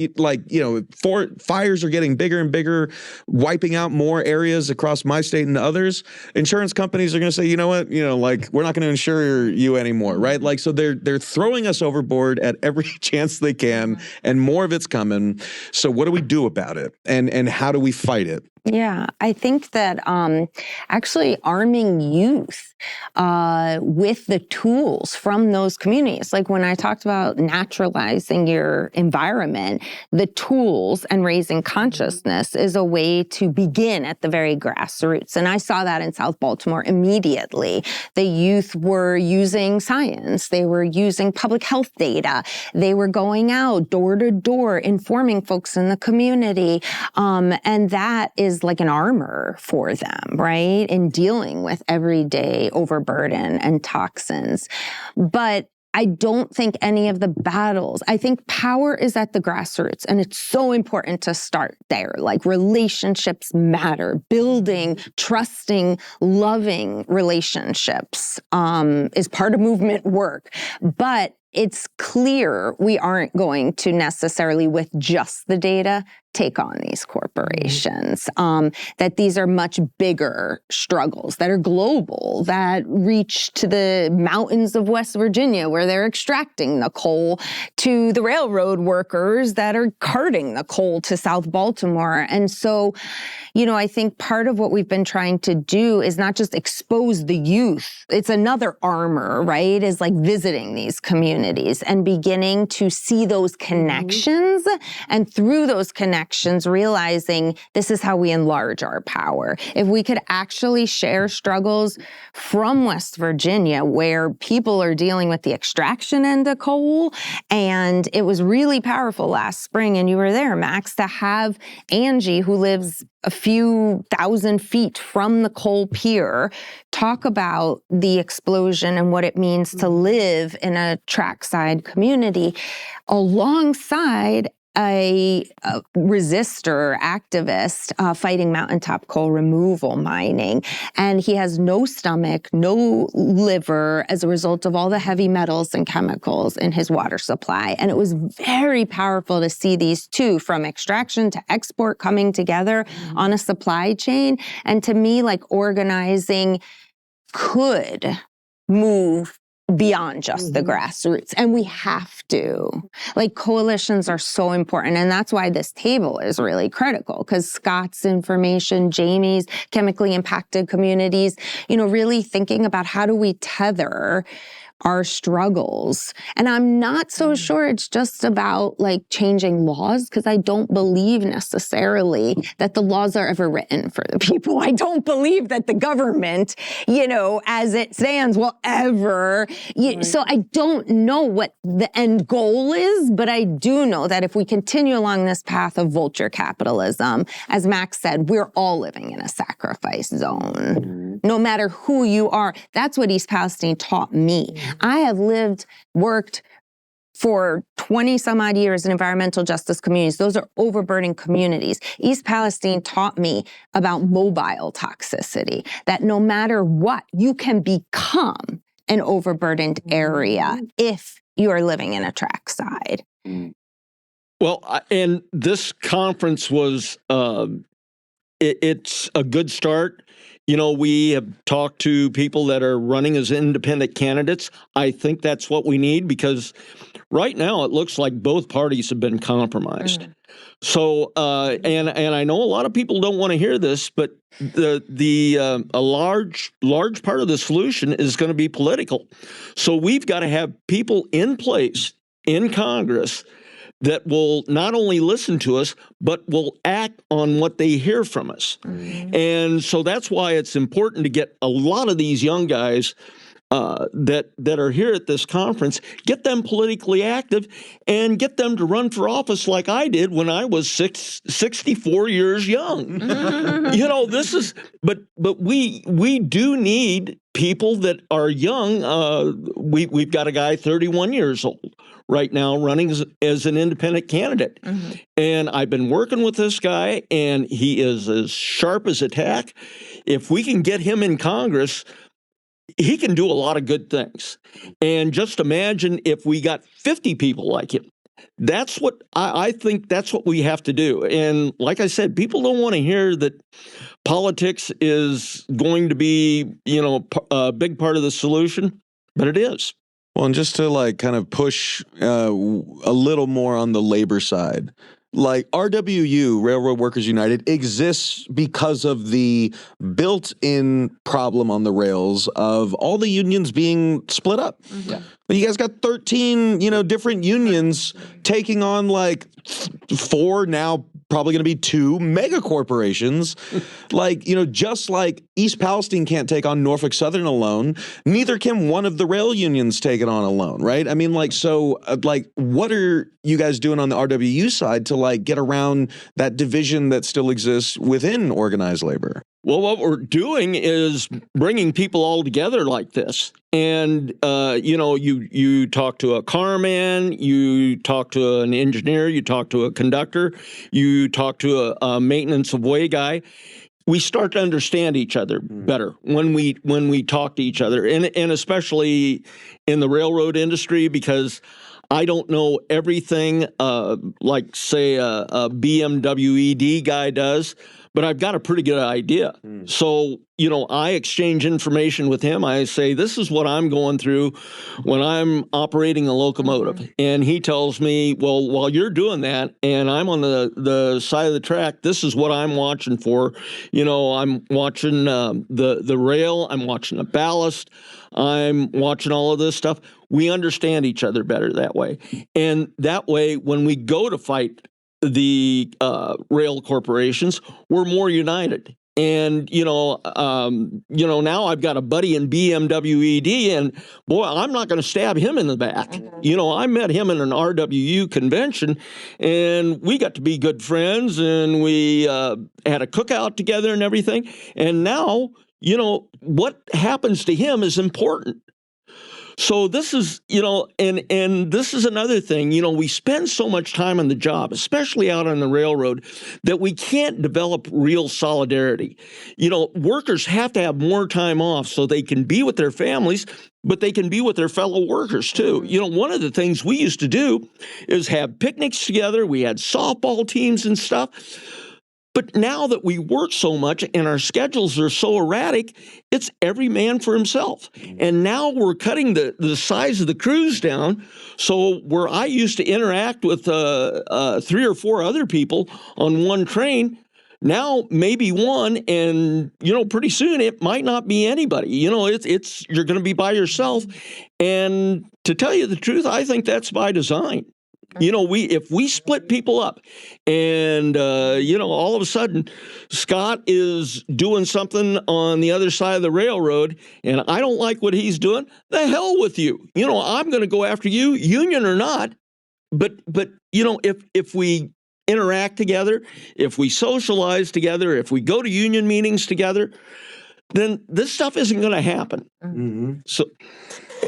fires are getting bigger and bigger, wiping out more areas across my state and others, insurance companies are going to say, you know what, we're not going to insure you anymore, right? Like, so they're throwing us overboard at every chance they can, and more of it's coming. So what do we do about it, and how do we fight it? Yeah, I think that actually arming youth with the tools from those communities, like when I talked about naturalizing your environment, the tools and raising consciousness is a way to begin at the very grassroots. And I saw that in South Baltimore immediately. The youth were using science. They were using public health data. They were going out door to door, informing folks in the community. And that is is like an armor for them, right? In dealing with everyday overburden and toxins. But I don't think any of the battles, I think power is at the grassroots, and it's so important to start there. Like, relationships matter. Building, trusting, loving relationships is part of movement work. But it's clear we aren't going to necessarily, with just the data, take on these corporations, that these are much bigger struggles that are global, that reach to the mountains of West Virginia where they're extracting the coal, to the railroad workers that are carting the coal to South Baltimore. And so, you know, I think part of what we've been trying to do is not just expose the youth. It's another armor, right? Is like visiting these communities and beginning to see those connections, and through those connections, realizing this is how we enlarge our power. If we could actually share struggles from West Virginia, where people are dealing with the extraction end of coal, and it was really powerful last spring, and you were there, Max, to have Angie, who lives a few thousand feet from the coal pier, talk about the explosion and what it means to live in a trackside community alongside a resistor activist fighting mountaintop coal removal mining. And he has no stomach, no liver as a result of all the heavy metals and chemicals in his water supply. And it was very powerful to see these two, from extraction to export, coming together on a supply chain. And to me, like, organizing could move beyond just the grassroots. And we have to. Like, coalitions are so important. And that's why this table is really critical, because Scott's information, Jamie's chemically impacted communities, you know, really thinking about how do we tether our struggles. And I'm not so sure it's just about like changing laws, because I don't believe necessarily that the laws are ever written for the people. I don't believe that the government, you know, as it stands, will ever. So I don't know what the end goal is, but I do know that if we continue along this path of vulture capitalism, as Max said, we're all living in a sacrifice zone. No matter who you are. That's what East Palestine taught me. I have worked for 20 some odd years in environmental justice communities. Those are overburdened communities. East Palestine taught me about mobile toxicity, that no matter what, you can become an overburdened area if you are living in a trackside. Well, and this conference was, it's a good start. You know, we have talked to people that are running as independent candidates. I think that's what we need, because right now it looks like both parties have been compromised. So, and I know a lot of people don't want to hear this, but a large part of the solution is going to be political. So we've got to have people in place in Congress that will not only listen to us, but will act on what they hear from us. And so that's why it's important to get a lot of these young guys that are here at this conference, get them politically active and get them to run for office like I did when I was 64 years young. You know, this is, but we do need people that are young. We've got a guy 31 years old right now running as an independent candidate. And I've been working with this guy, and he is as sharp as a tack. If we can get him in Congress, he can do a lot of good things. And just imagine if we got 50 people like him. That's what I think that's what we have to do. And like I said, people don't want to hear that politics is going to be, you know, a big part of the solution, but it is. Well, and just to like kind of push a little more on the labor side, like RWU, Railroad Workers United, exists because of the built-in problem on the rails of all the unions being split up. But you guys got 13, different unions taking on like 4 now, probably going to be 2 mega corporations. Like, just like East Palestine can't take on Norfolk Southern alone, neither can one of the rail unions take it on alone, right? I mean, what are you guys doing on the RWU side to like get around that division that still exists within organized labor? Well, what we're doing is bringing people all together like this. And, you talk to a carman, you talk to an engineer, you talk to a conductor, you talk to a maintenance of way guy. We start to understand each other better when we talk to each other, and especially in the railroad industry, because I don't know everything like, say, a BMW ED guy does, but I've got a pretty good idea. So, I exchange information with him. I say, this is what I'm going through when I'm operating a locomotive. And he tells me, well, while you're doing that and I'm on the side of the track, this is what I'm watching for. I'm watching the rail, I'm watching the ballast, I'm watching all of this stuff. We understand each other better that way. And that way, when we go to fight the rail corporations, we're more united. And, now I've got a buddy in BMW ED, and boy, I'm not going to stab him in the back. I met him in an RWU convention, and we got to be good friends, and we had a cookout together and everything. And now, what happens to him is important. So this is, and this is another thing, we spend so much time on the job, especially out on the railroad, that we can't develop real solidarity. Workers have to have more time off so they can be with their families, but they can be with their fellow workers too. One of the things we used to do is have picnics together. We had softball teams and stuff. But now that we work so much and our schedules are so erratic, it's every man for himself. And now we're cutting the size of the crews down. So where I used to interact with 3 or 4 other people on one train, now maybe one, and pretty soon it might not be anybody. It's you're going to be by yourself. And to tell you the truth, I think that's by design. If we split people up and, all of a sudden Scott is doing something on the other side of the railroad and I don't like what he's doing, the hell with you. I'm going to go after you, union or not. But if we interact together, if we socialize together, if we go to union meetings together, then this stuff isn't going to happen. So.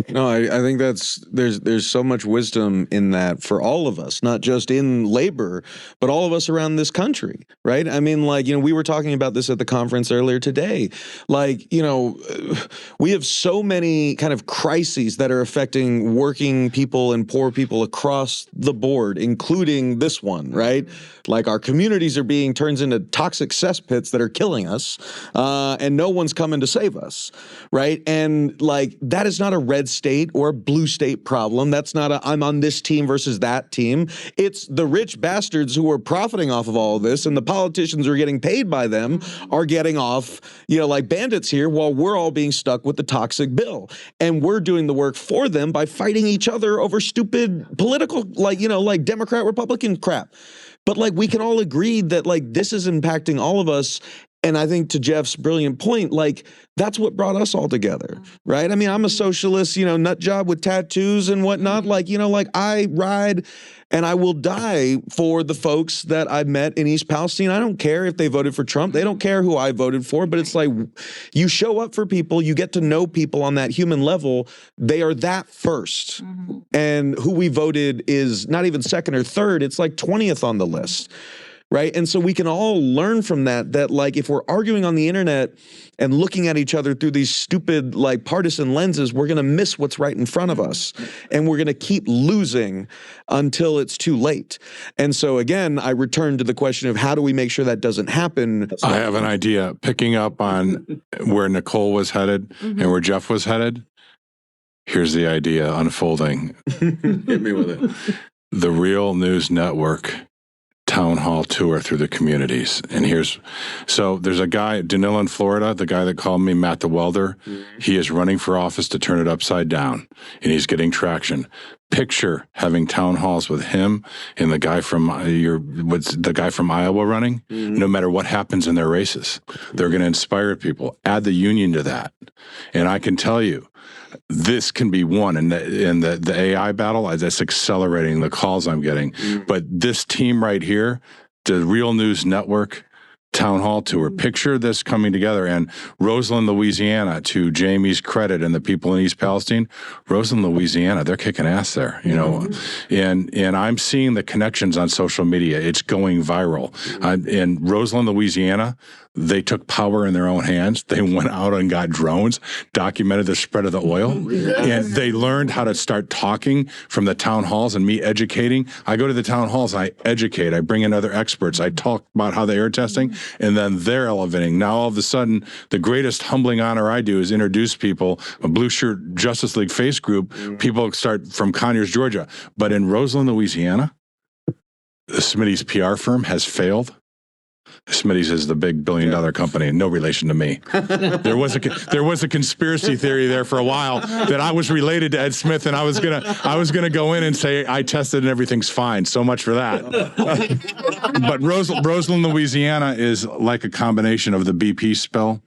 No, I think there's so much wisdom in that for all of us, not just in labor, but all of us around this country, right? I mean, we were talking about this at the conference earlier today. We have so many kind of crises that are affecting working people and poor people across the board, including this one, right? Like our communities are being turned into toxic cesspits that are killing us, and no one's coming to save us, right? And that is not a red state or a blue state problem. That's not I'm on this team versus that team. It's the rich bastards who are profiting off of all of this, and the politicians who are getting paid by them are getting off, like bandits here, while we're all being stuck with the toxic bill. And we're doing the work for them by fighting each other over stupid political, Democrat, Republican crap. But we can all agree that this is impacting all of us. And I think to Jeff's brilliant point, that's what brought us all together, right? I mean, I'm a socialist, nut job with tattoos and whatnot. I ride and I will die for the folks that I met in East Palestine. I don't care if they voted for Trump. They don't care who I voted for. But it's you show up for people, you get to know people on that human level. They are that first. And who we voted is not even second or third. It's 20th on the list. Right. And so we can all learn from that if we're arguing on the internet and looking at each other through these stupid partisan lenses, we're going to miss what's right in front of us. And we're going to keep losing until it's too late. And so, again, I return to the question of how do we make sure that doesn't happen? I have an idea. Picking up on where Nicole was headed and where Jeff was headed. Here's the idea unfolding. Hit me with it. The Real News Network town hall tour through the communities. And there's a guy, Danilo in Florida, the guy that called me, Matt the Welder. He is running for office to turn it upside down, and he's getting traction. Picture having town halls with him and the guy from Iowa running. No matter what happens in their races, they're going to inspire people. Add the union to that, and I can tell you, this can be won in the AI battle. That's accelerating the calls I'm getting. But this team right here, the Real News Network town hall tour, picture this coming together. And Roseland, Louisiana, to Jamie's credit and the people in East Palestine, Roseland, Louisiana, they're kicking ass there, and I'm seeing the connections on social media. It's going viral. In Roseland, Louisiana, they took power in their own hands. They went out and got drones, documented the spread of the oil, and they learned how to start talking from the town halls and me educating. I go to the town halls, I educate, I bring in other experts, I talk about how the air testing, and then they're elevating. Now, all of a sudden, the greatest humbling honor I do is introduce people, a Blue Shirt Justice League face group, people start from Conyers, Georgia. But in Roseland, Louisiana, Smitty's PR firm has failed. Smitty's is the big billion-dollar company, no relation to me. There was a conspiracy theory there for a while that I was related to Ed Smith, and I was gonna go in and say I tested and everything's fine. So much for that. But Roseland, Louisiana, is like a combination of the BP spill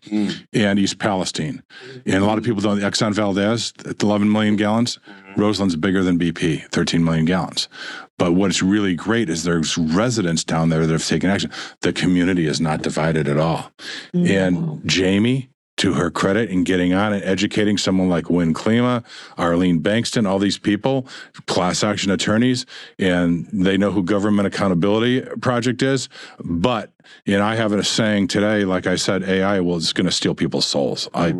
and East Palestine, and a lot of people don't. Exxon Valdez, 11 million gallons. Roseland's bigger than BP, 13 million gallons. But what's really great is there's residents down there that have taken action. The community is not divided at all. And Jamie, to her credit, in getting on and educating someone like Wynn Klima, Arlene Bankston, all these people, class action attorneys, and they know who Government Accountability Project is. But, and I have a saying today, like I said, AI is going to steal people's souls. I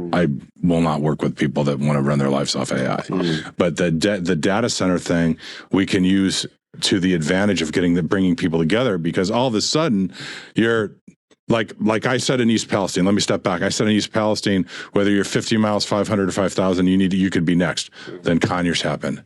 will not work with people that want to run their lives off AI. But the data center thing we can use to the advantage of bringing people together, because all of a sudden you're like I said in East Palestine. Let me step back. I said in East Palestine, whether you're 50 miles, 500 or 5,000, you could be next. Then Conyers happened.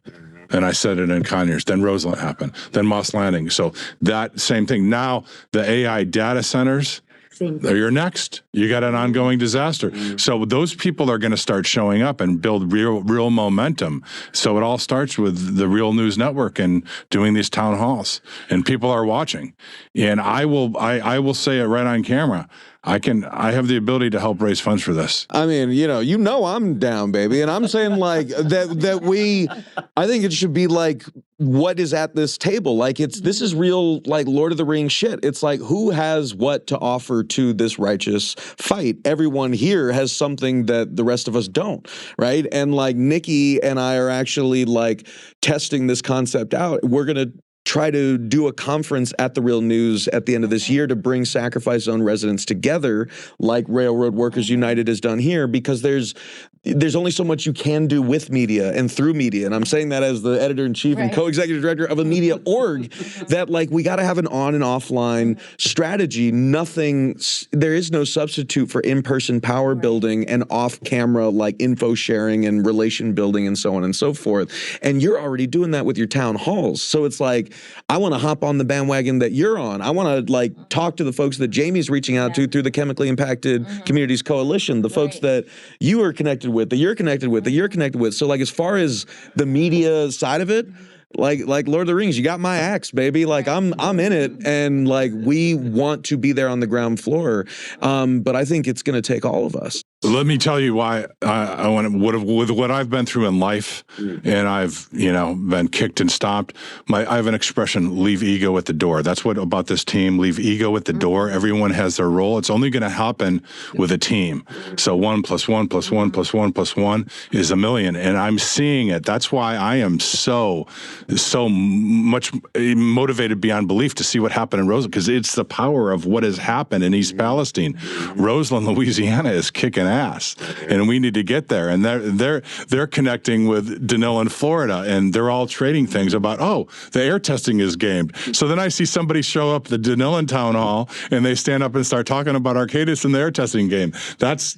And I said it in Conyers. Then Roseland happened. Then Moss Landing. So that same thing. Now the AI data centers, you're next. You got an ongoing disaster. So those people are going to start showing up and build real momentum. So it all starts with the Real News Network and doing these town halls, and people are watching. And I will say it right on camera. I have the ability to help raise funds for this. I mean, I'm down, baby. And I'm saying like I think it should be like what is at this table. Like this is real, like Lord of the Rings shit. It's like, who has what to offer to this righteous fight? Everyone here has something that the rest of us don't, right? And like Nikki and I are actually like testing this concept out. We're going to try to do a conference at the Real News at the end of this year to bring Sacrifice Zone residents together, like Railroad Workers United has done here, because there's only so much you can do with media and through media. And I'm saying that as the editor-in-chief and co-executive director of a media org, that like we got to have an on and offline strategy. There is no substitute for in-person power building and off-camera like info sharing and relation building and so on and so forth. And you're already doing that with your town halls. So it's like, I want to hop on the bandwagon that you're on. I want to like talk to the folks that Jamie's reaching out to through the Chemically Impacted Communities Coalition, the folks that you are connected with, that you're connected with, that you're connected with. So like as far as the media side of it, like Lord of the Rings, you got my axe, baby. Like I'm in it, and like we want to be there on the ground floor. But I think it's going to take all of us. Let me tell you why I want to, with what I've been through in life, and I've, been kicked and stomped. I have an expression, leave ego at the door. That's what about this team, leave ego at the door. Everyone has their role. It's only going to happen with a team. So 1 + 1 + 1 + 1 + 1 is 1,000,000. And I'm seeing it. That's why I am so much motivated beyond belief to see what happened in Roseland, because it's the power of what has happened in East Palestine. Roseland, Louisiana is kicking ass, and we need to get there. And they're connecting with Danilo in Florida, and they're all trading things about, the air testing is gamed. So then I see somebody show up at the Danilo town hall, and they stand up and start talking about Arcadis and the air testing game. That's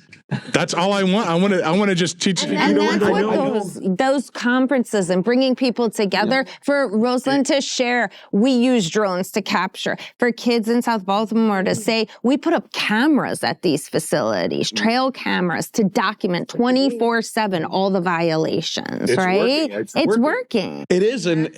That's all I want. I want to just teach. And that's what those conferences and bringing people together. For Rosalind to share, we use drones to capture. For kids in South Baltimore to say, we put up cameras at these facilities, trail cameras to document 24/7 all the violations, right? It's working. It is, and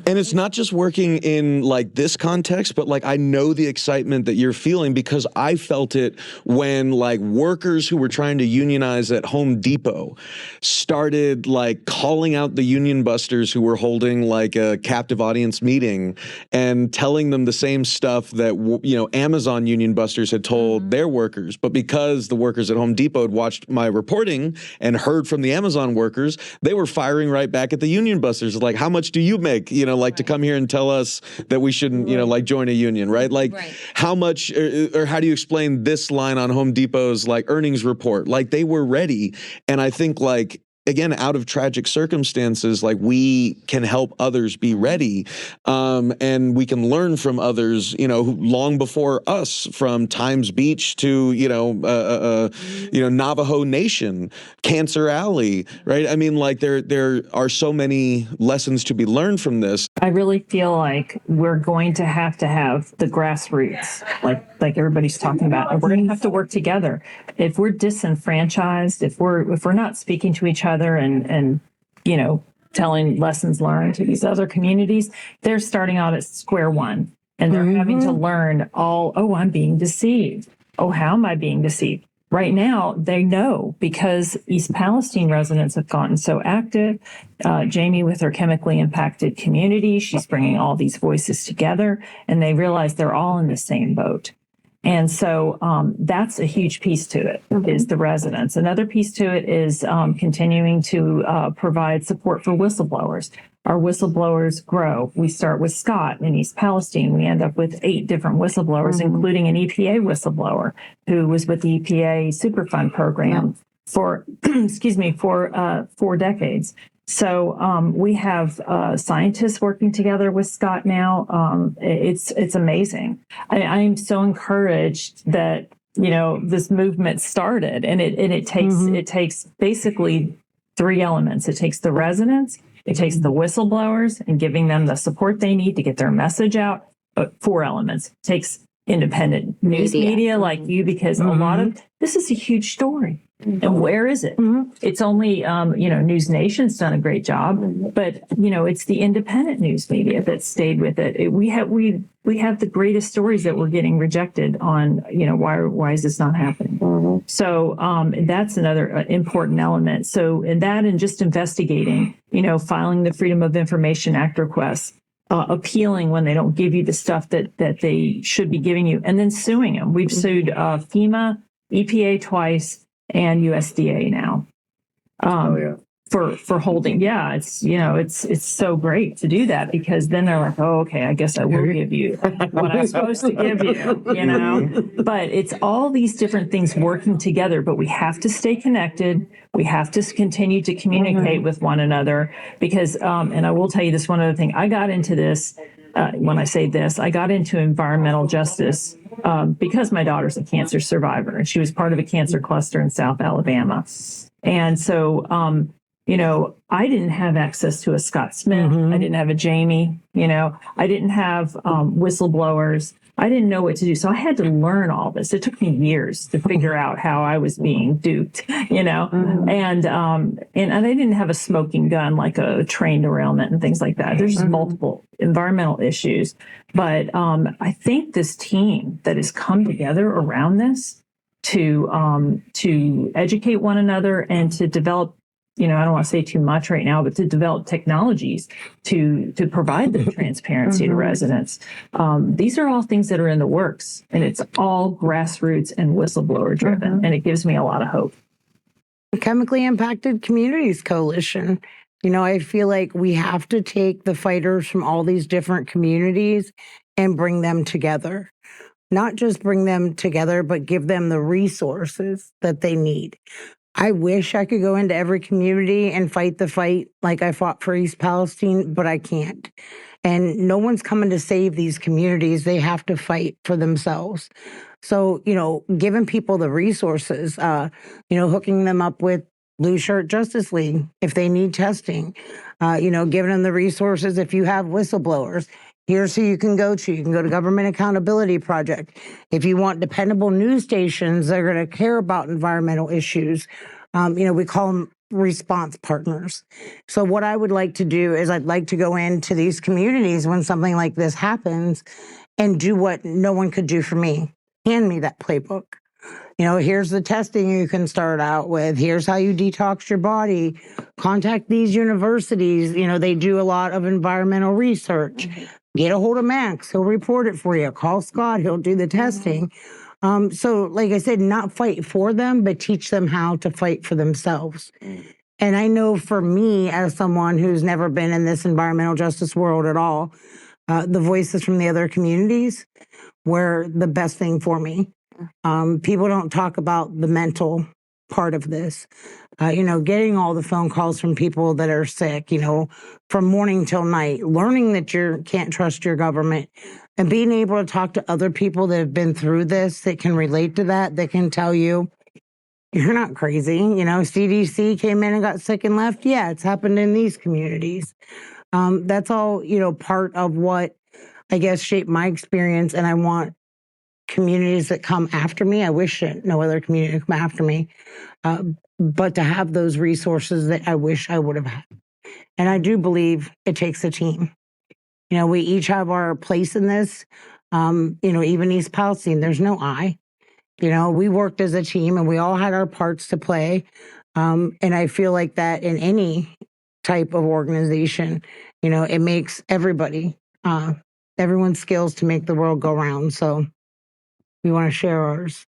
it's not just working in like this context, but like I know the excitement that you're feeling because I felt it when like workers who were trying to unionize at Home Depot started like calling out the union busters who were holding like a captive audience meeting and telling them the same stuff that, you know, Amazon union busters had told their workers. But because the workers at Home Depot had watched my reporting and heard from the Amazon workers, they were firing right back at the union busters. Like, how much do you make, you know, like to come here and tell us that we shouldn't, you know, like join a union, right? Like how much, or how do you explain this line on Home Depot's like earnings report? Like they were ready. And I think like, again, out of tragic circumstances, like we can help others be ready, and we can learn from others, you know, long before us, from Times Beach to, you know, Navajo Nation, Cancer Alley, right? I mean, like there are so many lessons to be learned from this. I really feel like we're going to have the grassroots, like everybody's talking about, and we're going to have to work together. If we're disenfranchised, if we're not speaking to each other and you know, telling lessons learned to these other communities, they're starting out at square one, and they're having to learn I'm being deceived. Oh, how am I being deceived? Right now, they know because East Palestine residents have gotten so active. Jamie, with her chemically impacted community, she's bringing all these voices together, and they realize they're all in the same boat. And so that's a huge piece to it, is the residents. Another piece to it is continuing to provide support for whistleblowers. Our whistleblowers grow. We start with Scott in East Palestine. We end up with 8 different whistleblowers, including an EPA whistleblower who was with the EPA Superfund program for, 4 decades. So we have scientists working together with Scott now. It's amazing. I'm so encouraged that, you know, this movement started, and it takes basically 3 elements. It takes the residents, it takes the whistleblowers, and giving them the support they need to get their message out. But 4 elements. It takes independent news media like you, because a lot of this is a huge story. And where is it? It's only, News Nation's done a great job, but, you know, it's the independent news media that stayed with it. We have the greatest stories that were getting rejected on, you know, why is this not happening? So that's another important element. So in that, and just investigating, you know, filing the Freedom of Information Act requests, appealing when they don't give you the stuff that they should be giving you, and then suing them. We've sued FEMA, EPA twice, and USDA now for holding. Yeah, it's so great to do that, because then they're like, oh, okay, I guess I will give you what I'm supposed to give you, you know. But it's all these different things working together, but we have to stay connected. We have to continue to communicate with one another, because, and I will tell you this one other thing. I got into this, when I say this, I got into environmental justice because my daughter's a cancer survivor, and she was part of a cancer cluster in South Alabama. And so, I didn't have access to a Scott Smith. I didn't have a Jamie, I didn't have whistleblowers. I didn't know what to do. So I had to learn all this. It took me years to figure out how I was being duped, and I didn't have a smoking gun, like a train derailment and things like that. There's just multiple environmental issues. But I think this team that has come together around this to educate one another and to develop, I don't want to say too much right now, but to develop technologies to provide the transparency to residents. These are all things that are in the works, and it's all grassroots and whistleblower driven, and it gives me a lot of hope. The Chemically Impacted Communities Coalition. I feel like we have to take the fighters from all these different communities and bring them together. Not just bring them together, but give them the resources that they need. I wish I could go into every community and fight the fight like I fought for East Palestine, but I can't. And no one's coming to save these communities. They have to fight for themselves. So, giving people the resources, hooking them up with Blue Shirt Justice League if they need testing, giving them the resources if you have whistleblowers. Here's who you can go to. You can go to Government Accountability Project. If you want dependable news stations that are going to care about environmental issues, we call them response partners. So what I would like to do is I'd like to go into these communities when something like this happens and do what no one could do for me. Hand me that playbook. Here's the testing you can start out with. Here's how you detox your body. Contact these universities. They do a lot of environmental research. Get a hold of Max. He'll report it for you. Call Scott. He'll do the testing. So, like I said, not fight for them, but teach them how to fight for themselves. And I know for me, as someone who's never been in this environmental justice world at all, the voices from the other communities were the best thing for me. People don't talk about the mental part of this. Getting all the phone calls from people that are sick, from morning till night, learning that you can't trust your government, and being able to talk to other people that have been through this, that can relate to that can tell you, you're not crazy. CDC came in and got sick and left. Yeah, it's happened in these communities. That's all, part of what I guess shaped my experience. And I want communities that come after me. I wish that no other community would come after me. But to have those resources that I wish I would have had. And I do believe it takes a team. We each have our place in this. Even East Palestine, there's no I. We worked as a team and we all had our parts to play. And I feel like that in any type of organization, it makes everyone's skills to make the world go round. So we want to share ours.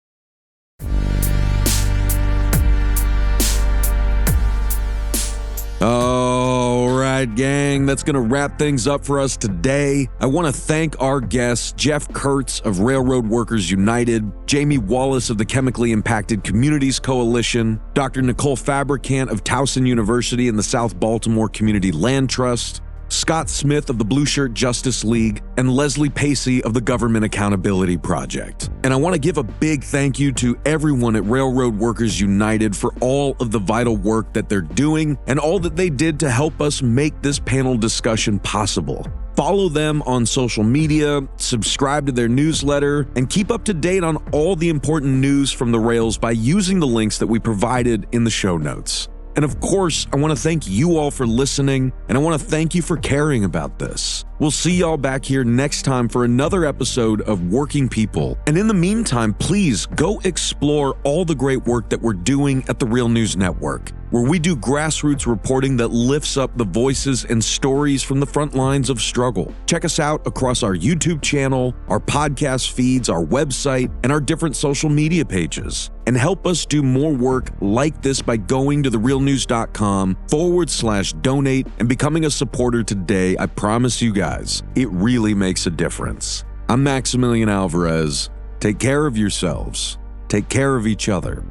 All right, gang, that's going to wrap things up for us today. I want to thank our guests, Jeff Kurtz of Railroad Workers United, Jamie Wallace of the Chemically Impacted Communities Coalition, Dr. Nicole Fabricant of Towson University and the South Baltimore Community Land Trust, Scott Smith of the Blue Shirt Justice League, and Leslie Pacey of the Government Accountability Project. And I want to give a big thank you to everyone at Railroad Workers United for all of the vital work that they're doing and all that they did to help us make this panel discussion possible. Follow them on social media, subscribe to their newsletter, and keep up to date on all the important news from the rails by using the links that we provided in the show notes. And of course, I want to thank you all for listening, and I want to thank you for caring about this. We'll see y'all back here next time for another episode of Working People. And in the meantime, please go explore all the great work that we're doing at the Real News Network, where we do grassroots reporting that lifts up the voices and stories from the front lines of struggle. Check us out across our YouTube channel, our podcast feeds, our website, and our different social media pages. And help us do more work like this by going to therealnews.com/donate and becoming a supporter today. I promise you guys, it really makes a difference. I'm Maximilian Alvarez. Take care of yourselves. Take care of each other.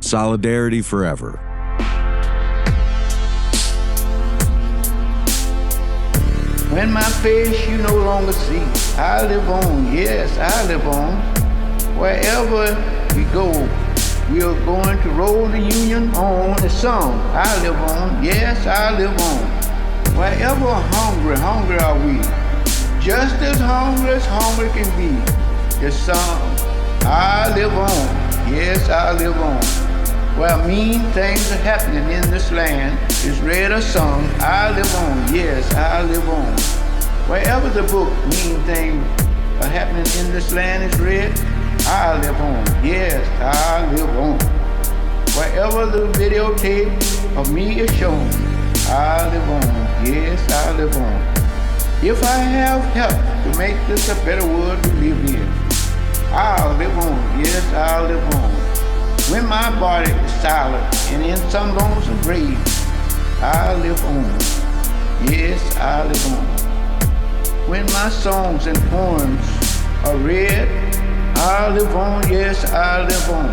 Solidarity forever. When my face you no longer see, I live on, yes, I live on. Wherever we go, we are going to roll the Union on the song. I live on, yes, I live on. Wherever hungry are we. Just as hungry can be. The song, I live on, yes, I live on. Where mean things are happening in this land is read a song. I live on, yes, I live on. Wherever the book mean things are happening in this land is read, I live on, yes, I live on. Wherever the videotape of me is shown, I live on, yes, I live on. If I have help to make this a better world to live in, I'll live on, yes, I'll live on. When my body is silent and in some lonesome grave, I live on, yes, I live on. When my songs and poems are read, I live on, yes, I live on.